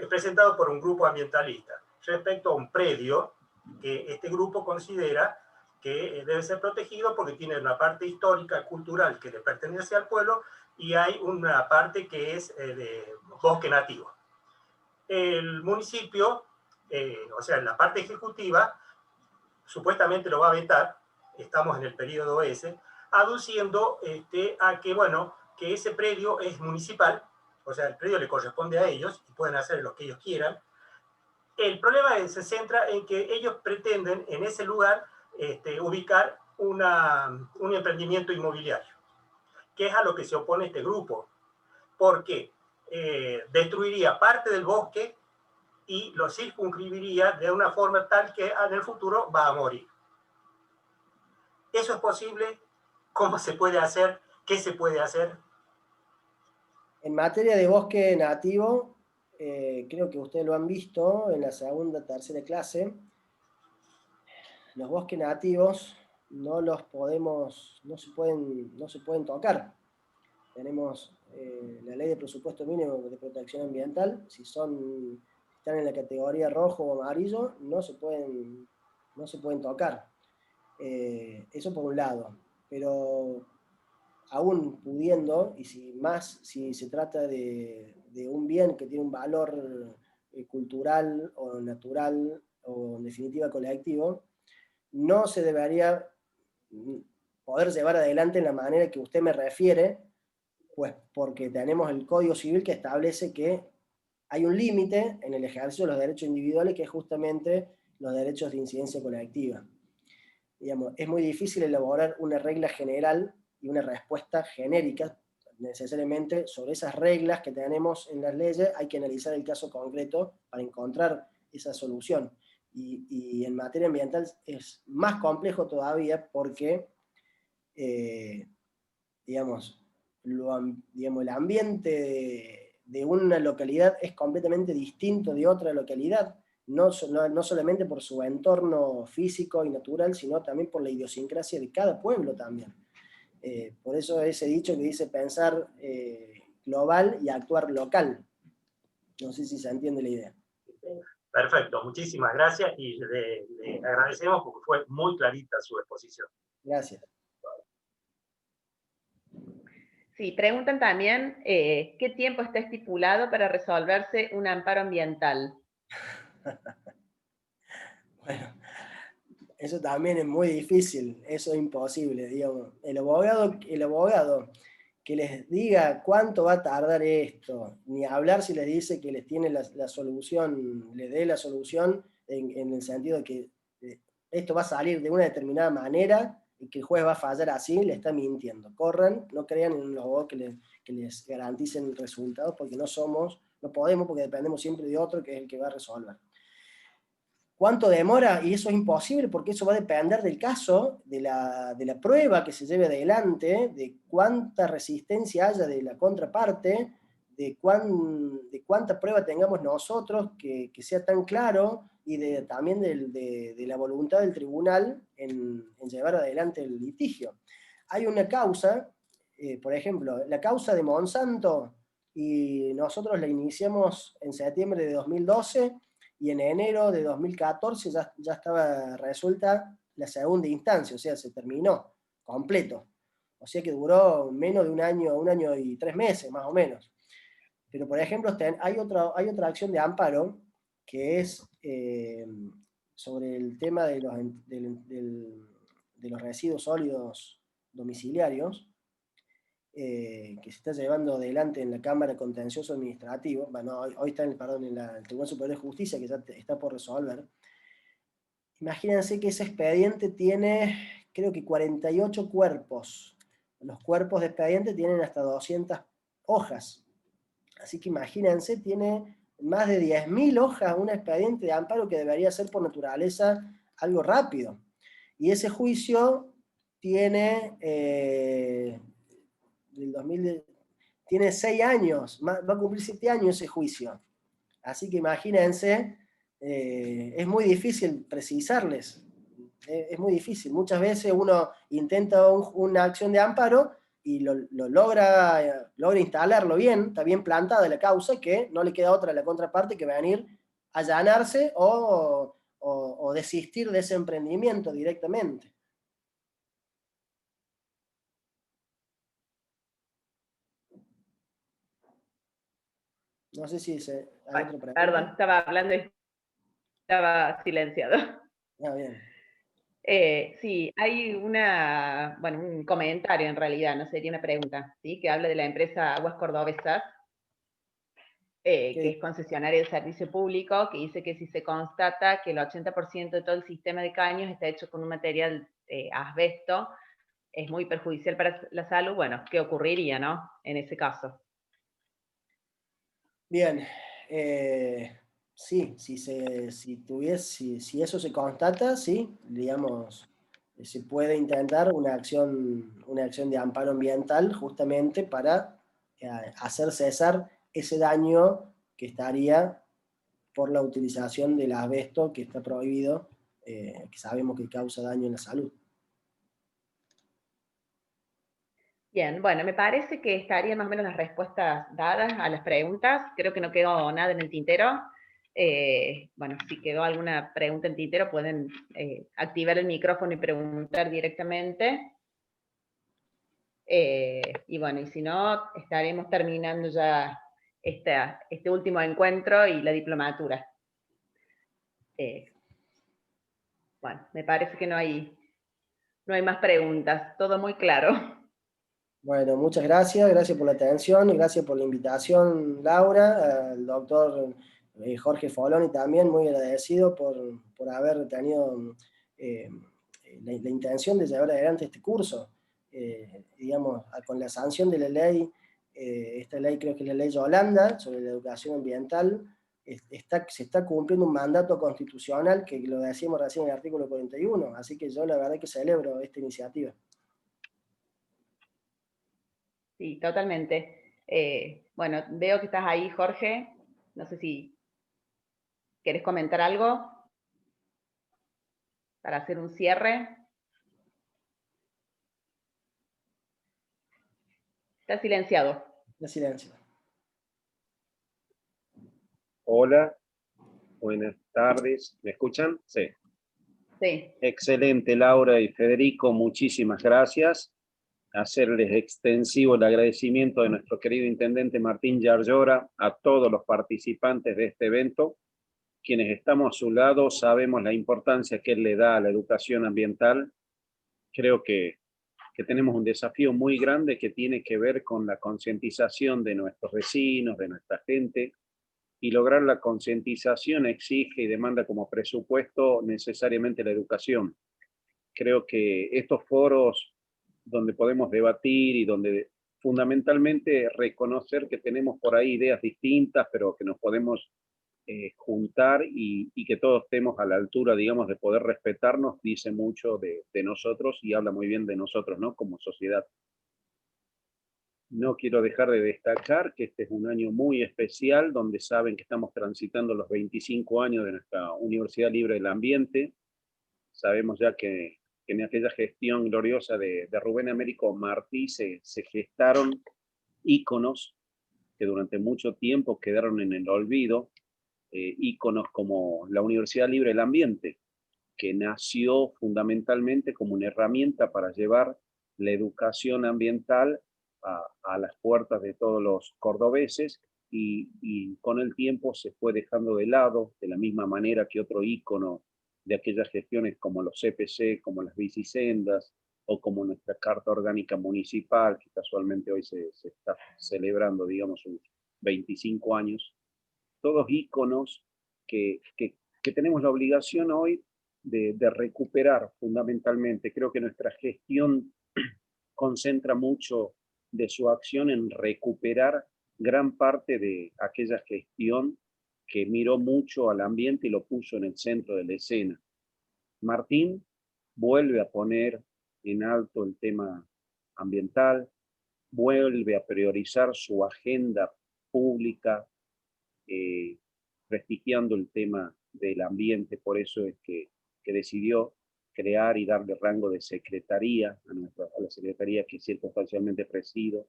presentado por un grupo ambientalista, respecto a un predio que este grupo considera que debe ser protegido porque tiene una parte histórica, cultural, que le pertenece al pueblo, y hay una parte que es de bosque nativo. El municipio, o sea, la parte ejecutiva, supuestamente lo va a vetar, estamos en el periodo ese, aduciendo a que, bueno, que ese predio es municipal, o sea, el predio le corresponde a ellos y pueden hacer lo que ellos quieran. El problema se centra en que ellos pretenden en ese lugar ubicar un emprendimiento inmobiliario, que es a lo que se opone este grupo, porque destruiría parte del bosque y lo circunscribiría de una forma tal que en el futuro va a morir. ¿Eso es posible? ¿Cómo se puede hacer? ¿Qué se puede hacer? En materia de bosque nativo, creo que ustedes lo han visto en la segunda, tercera clase, los bosques nativos no se pueden tocar. Tenemos la ley de presupuesto mínimo de protección ambiental, si están en la categoría rojo o amarillo, no se pueden tocar. Eso por un lado, pero aún pudiendo, y si se trata de un bien que tiene un valor cultural o natural o en definitiva colectivo, no se debería poder llevar adelante en la manera que usted me refiere, pues porque tenemos el Código Civil que establece que hay un límite en el ejercicio de los derechos individuales, que es justamente los derechos de incidencia colectiva. Digamos, es muy difícil elaborar una regla general y una respuesta genérica necesariamente sobre esas reglas que tenemos en las leyes. Hay que analizar el caso concreto para encontrar esa solución. Y en materia ambiental es más complejo todavía porque, digamos, el ambiente de una localidad es completamente distinto de otra localidad, no solamente por su entorno físico y natural, sino también por la idiosincrasia de cada pueblo también. Por eso ese dicho que dice pensar global y actuar local. No sé si se entiende la idea. Perfecto, muchísimas gracias y le agradecemos porque fue muy clarita su exposición. Gracias. Sí, preguntan también qué tiempo está estipulado para resolverse un amparo ambiental. Bueno, eso también es muy difícil, eso es imposible, digamos. El abogado que les diga cuánto va a tardar esto, ni hablar si les dice que les tiene la solución, le dé la solución en el sentido de que esto va a salir de una determinada manera, y que el juez va a fallar así, le está mintiendo. Corran, no crean en los abogados que les garanticen resultados, porque no podemos, porque dependemos siempre de otro que es el que va a resolver. ¿Cuánto demora? Y eso es imposible, porque eso va a depender del caso, de la prueba que se lleve adelante, de cuánta resistencia haya de la contraparte, de cuánta prueba tengamos nosotros que sea tan claro, y también de la voluntad del tribunal en llevar adelante el litigio. Hay una causa, por ejemplo, la causa de Monsanto, y nosotros la iniciamos en septiembre de 2012, y en enero de 2014 ya estaba resuelta la segunda instancia, o sea, se terminó completo. O sea que duró menos de un año y 3 meses, más o menos. Pero, por ejemplo, hay otra acción de amparo que es sobre el tema de los residuos sólidos domiciliarios, que se está llevando adelante en la Cámara Contencioso Administrativo. Bueno, hoy está en el Tribunal Superior de Justicia, que ya está por resolver. Imagínense que ese expediente tiene, creo que 48 cuerpos. Los cuerpos de expediente tienen hasta 200 hojas. Así que imagínense, tiene más de 10.000 hojas un expediente de amparo que debería ser por naturaleza algo rápido. Y ese juicio tiene, tiene 6 años, va a cumplir 7 años ese juicio. Así que imagínense, es muy difícil precisarles. Es muy difícil. Muchas veces uno intenta una acción de amparo y lo logra instalarlo bien, está bien plantada la causa, que no le queda otra a la contraparte que venir a allanarse o desistir de ese emprendimiento directamente. No sé si hay otra pregunta. Perdón, estaba hablando y estaba silenciado. Ah, bien. Sí, hay un comentario en realidad, no sería una pregunta, ¿sí? Que habla de la empresa Aguas Cordobesas, que es concesionaria de servicio público, que dice que si se constata que el 80% de todo el sistema de caños está hecho con un material asbesto, es muy perjudicial para la salud. Bueno, ¿qué ocurriría, no? En ese caso. Bien, sí, si eso se constata, sí, digamos, se puede intentar una acción de amparo ambiental justamente para hacer cesar ese daño que estaría por la utilización del asbesto, que está prohibido, que sabemos que causa daño en la salud. Bien, bueno, me parece que estarían más o menos las respuestas dadas a las preguntas. Creo que no quedó nada en el tintero. Bueno, si quedó alguna pregunta en tintero, pueden activar el micrófono y preguntar directamente. Y bueno, y si no, estaremos terminando ya este último encuentro y la diplomatura. Bueno, me parece que no hay más preguntas, todo muy claro. Bueno, muchas gracias por la atención, y gracias por la invitación, Laura, al doctor Jorge Foloni también, muy agradecido por haber tenido la intención de llevar adelante este curso. Digamos, con la sanción de la ley, esta ley creo que es la ley Yolanda, sobre la educación ambiental, se está cumpliendo un mandato constitucional que lo decíamos recién en el artículo 41, así que yo la verdad que celebro esta iniciativa. Sí, totalmente. Bueno, veo que estás ahí, Jorge. No sé si querés comentar algo para hacer un cierre. Está silenciado. La silencio. Hola, buenas tardes. ¿Me escuchan? Sí. Sí. Excelente, Laura y Federico, muchísimas gracias. Hacerles extensivo el agradecimiento de nuestro querido intendente Martín Yarlora a todos los participantes de este evento. Quienes estamos a su lado sabemos la importancia que él le da a la educación ambiental. Creo que tenemos un desafío muy grande que tiene que ver con la concientización de nuestros vecinos, de nuestra gente, y lograr la concientización exige y demanda como presupuesto necesariamente la educación. creo que estos foros donde podemos debatir y donde fundamentalmente reconocer que tenemos por ahí ideas distintas, pero que nos podemos juntar y que todos estemos a la altura, digamos, de poder respetarnos, dice mucho de nosotros y habla muy bien de nosotros, ¿no? Como sociedad. No quiero dejar de destacar que este es un año muy especial, donde saben que estamos transitando los 25 años de nuestra Universidad Libre del Ambiente. Sabemos ya que en aquella gestión gloriosa de Rubén Américo Martí se gestaron íconos que durante mucho tiempo quedaron en el olvido, íconos como la Universidad Libre del Ambiente, que nació fundamentalmente como una herramienta para llevar la educación ambiental a las puertas de todos los cordobeses y con el tiempo se fue dejando de lado, de la misma manera que otro ícono de aquellas gestiones como los CPC, como las bicisendas o como nuestra Carta Orgánica Municipal, que casualmente hoy se está celebrando, digamos, sus 25 años, todos íconos que tenemos la obligación hoy de recuperar fundamentalmente. Creo que nuestra gestión concentra mucho de su acción en recuperar gran parte de aquella gestión que miró mucho al ambiente y lo puso en el centro de la escena. Martín vuelve a poner en alto el tema ambiental, vuelve a priorizar su agenda pública, prestigiando el tema del ambiente. Por eso es que decidió crear y darle rango de secretaría a la secretaría que circunstancialmente presido,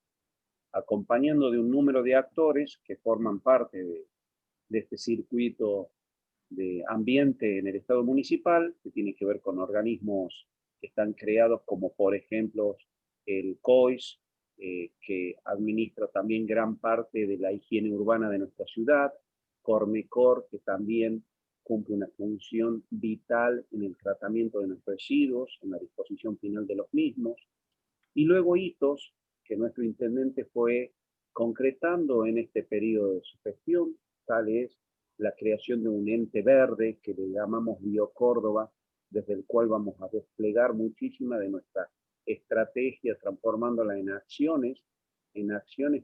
acompañando de un número de actores que forman parte de este circuito de ambiente en el Estado municipal, que tiene que ver con organismos que están creados como por ejemplo el COIS, que administra también gran parte de la higiene urbana de nuestra ciudad, Cormecor, que también cumple una función vital en el tratamiento de nuestros residuos, en la disposición final de los mismos, y luego hitos que nuestro intendente fue concretando en este periodo de su gestión, tal es la creación de un ente verde que le llamamos BioCórdoba, desde el cual vamos a desplegar muchísima de nuestra estrategia, transformándola en acciones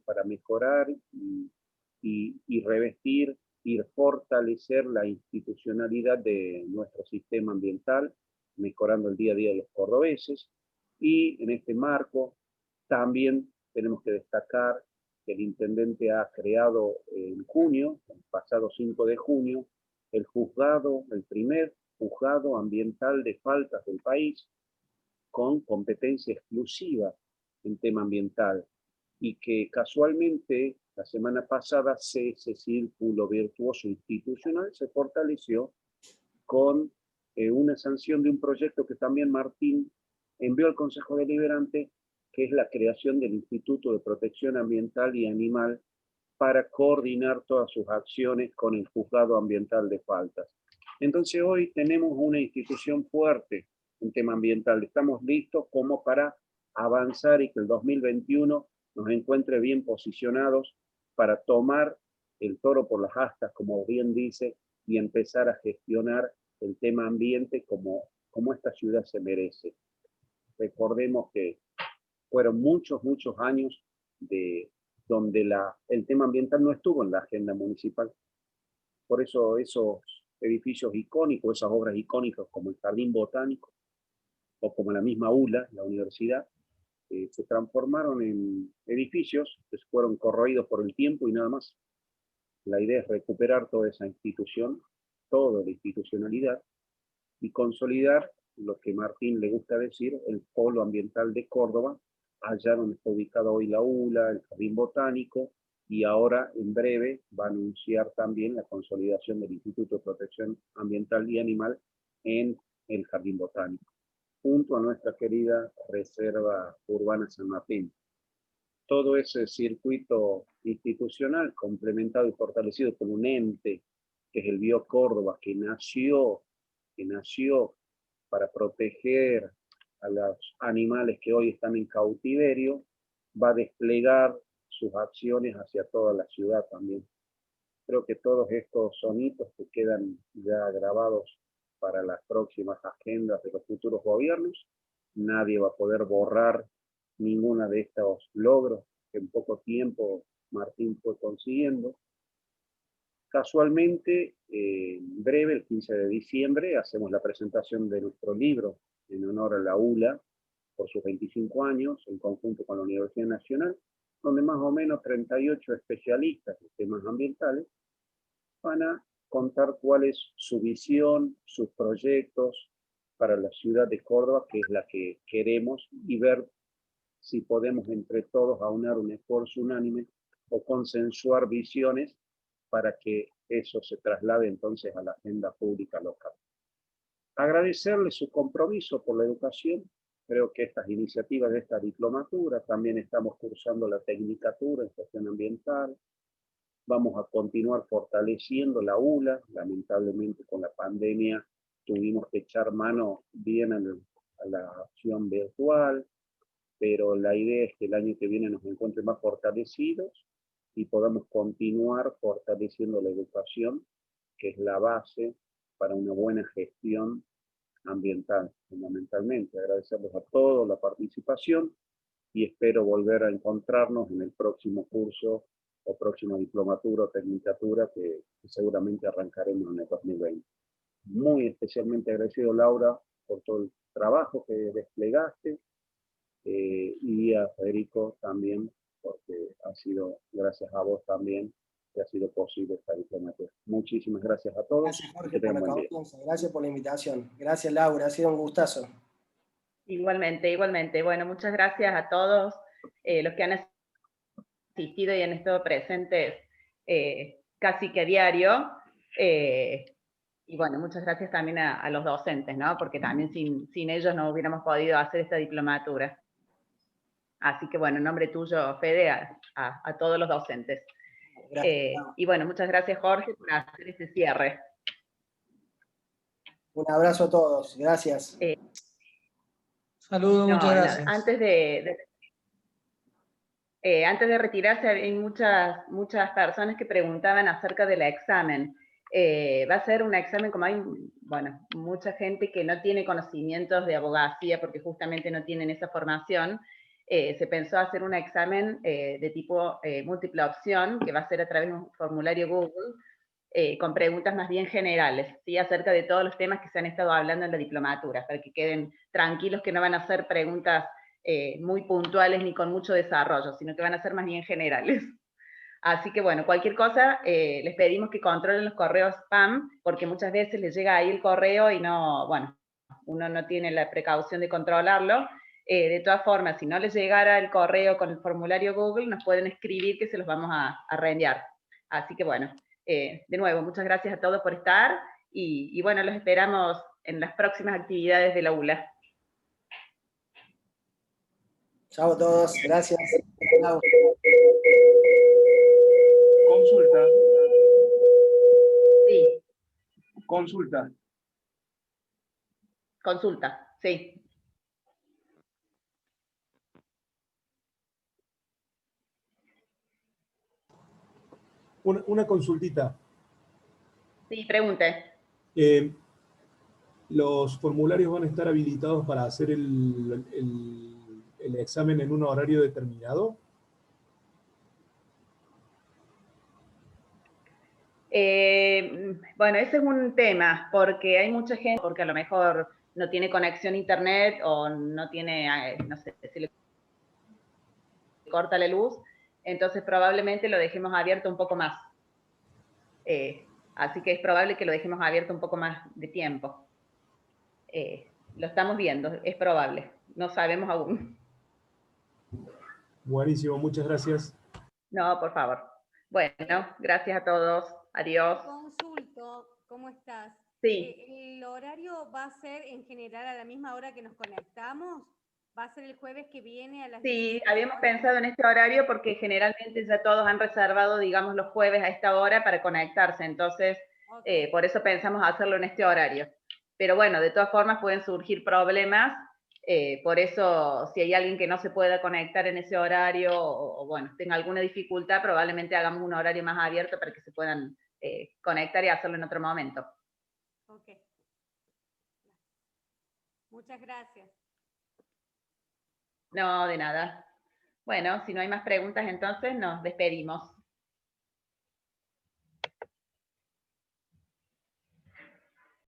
para mejorar y revestir y fortalecer la institucionalidad de nuestro sistema ambiental, mejorando el día a día de los cordobeses. Y en este marco también tenemos que destacar que el intendente ha creado en junio, el pasado 5 de junio, el primer juzgado ambiental de faltas del país, con competencia exclusiva en tema ambiental, y que casualmente la semana pasada ese círculo virtuoso institucional se fortaleció con una sanción de un proyecto que también Martín envió al Consejo Deliberante, que es la creación del Instituto de Protección Ambiental y Animal para coordinar todas sus acciones con el Juzgado Ambiental de Faltas. Entonces hoy tenemos una institución fuerte en tema ambiental. Estamos listos como para avanzar y que el 2021 nos encuentre bien posicionados para tomar el toro por las astas, como bien dice, y empezar a gestionar el tema ambiente como esta ciudad se merece. Recordemos que fueron muchos años donde el tema ambiental no estuvo en la agenda municipal. Por eso esos edificios icónicos, esas obras icónicas como el Jardín Botánico o como la misma ULA, la universidad, se transformaron en edificios que fueron corroídos por el tiempo y nada más. La idea es recuperar toda esa institución, toda la institucionalidad, y consolidar lo que Martín le gusta decir, el polo ambiental de Córdoba, allá donde está ubicada hoy la ULA, el Jardín Botánico, y ahora en breve va a anunciar también la consolidación del Instituto de Protección Ambiental y Animal en el Jardín Botánico, junto a nuestra querida Reserva Urbana San Martín. Todo ese circuito institucional complementado y fortalecido por un ente que es el BioCórdoba, que nació para proteger a los animales que hoy están en cautiverio, va a desplegar sus acciones hacia toda la ciudad también. Creo que todos estos son hitos que quedan ya grabados para las próximas agendas de los futuros gobiernos. Nadie va a poder borrar ninguna de estos logros que en poco tiempo Martín fue consiguiendo. Casualmente, en breve, el 15 de diciembre, hacemos la presentación de nuestro libro en honor a la ULA por sus 25 años, en conjunto con la Universidad Nacional, donde más o menos 38 especialistas en temas ambientales van a contar cuál es su visión, sus proyectos para la ciudad de Córdoba, que es la que queremos, y ver si podemos entre todos aunar un esfuerzo unánime o consensuar visiones para que eso se traslade entonces a la agenda pública local. Agradecerle su compromiso por la educación. Creo que estas iniciativas de esta diplomatura, también estamos cursando la tecnicatura en gestión ambiental, vamos a continuar fortaleciendo la ULA. Lamentablemente con la pandemia tuvimos que echar mano bien a la acción virtual, pero la idea es que el año que viene nos encuentren más fortalecidos y podamos continuar fortaleciendo la educación, que es la base para una buena gestión ambiental, fundamentalmente. Agradecerles a todos la participación y espero volver a encontrarnos en el próximo curso o próxima diplomatura o tecnicatura que seguramente arrancaremos en el 2020. Muy especialmente agradecido, Laura, por todo el trabajo que desplegaste, y a Federico también, porque ha sido gracias a vos también que ha sido posible esta diplomatura. Muchísimas gracias a todos. Gracias, Jorge, por la confianza. Gracias por la invitación. Gracias, Laura. Ha sido un gustazo. Igualmente, igualmente. Bueno, muchas gracias a todos los que han asistido y han estado presentes casi que a diario. Y bueno, muchas gracias también a los docentes, ¿no? Porque también sin ellos no hubiéramos podido hacer esta diplomatura. Así que bueno, en nombre tuyo, Fede, a todos los docentes. Y bueno, muchas gracias, Jorge, por hacer este cierre. Un abrazo a todos. Gracias. Saludos, muchas gracias. Antes de retirarse, hay muchas personas que preguntaban acerca del examen. Va a ser un examen, como hay, bueno, mucha gente que no tiene conocimientos de abogacía porque justamente no tienen esa formación. Se pensó hacer un examen de tipo múltiple opción, que va a ser a través de un formulario Google, con preguntas más bien generales, ¿sí? Acerca de todos los temas que se han estado hablando en la diplomatura, para que queden tranquilos que no van a ser preguntas muy puntuales ni con mucho desarrollo, sino que van a ser más bien generales. Así que bueno, cualquier cosa, les pedimos que controlen los correos spam, porque muchas veces les llega ahí el correo y no, bueno, uno no tiene la precaución de controlarlo. De todas formas, si no les llegara el correo con el formulario Google, nos pueden escribir que se los vamos a reenviar. Así que bueno, de nuevo, muchas gracias a todos por estar y bueno, los esperamos en las próximas actividades de la ULA. Chao a todos, gracias. Chao. Consulta. Sí. Consulta. Consulta, sí. Una consultita. Sí, pregunte. ¿Los formularios van a estar habilitados para hacer el examen en un horario determinado? Bueno, ese es un tema, porque hay mucha gente, porque a lo mejor no tiene conexión a internet o no tiene, no sé, si le corta la luz, entonces probablemente lo dejemos abierto un poco más. Así que es probable que lo dejemos abierto un poco más de tiempo. Lo estamos viendo, es probable, no sabemos aún. Buenísimo, muchas gracias. No, por favor. Bueno, gracias a todos. Adiós. Consulto, ¿cómo estás? Sí. ¿El horario va a ser en general a la misma hora que nos conectamos? ¿Va a ser el jueves que viene a las 10? Sí, habíamos pensado en este horario porque generalmente ya todos han reservado, digamos, los jueves a esta hora para conectarse. Entonces, okay, por eso pensamos hacerlo en este horario. Pero bueno, de todas formas pueden surgir problemas. Por eso, si hay alguien que no se pueda conectar en ese horario o bueno, tenga alguna dificultad, probablemente hagamos un horario más abierto para que se puedan conectar y hacerlo en otro momento. Ok. Muchas gracias. No, de nada. Bueno, si no hay más preguntas, entonces nos despedimos.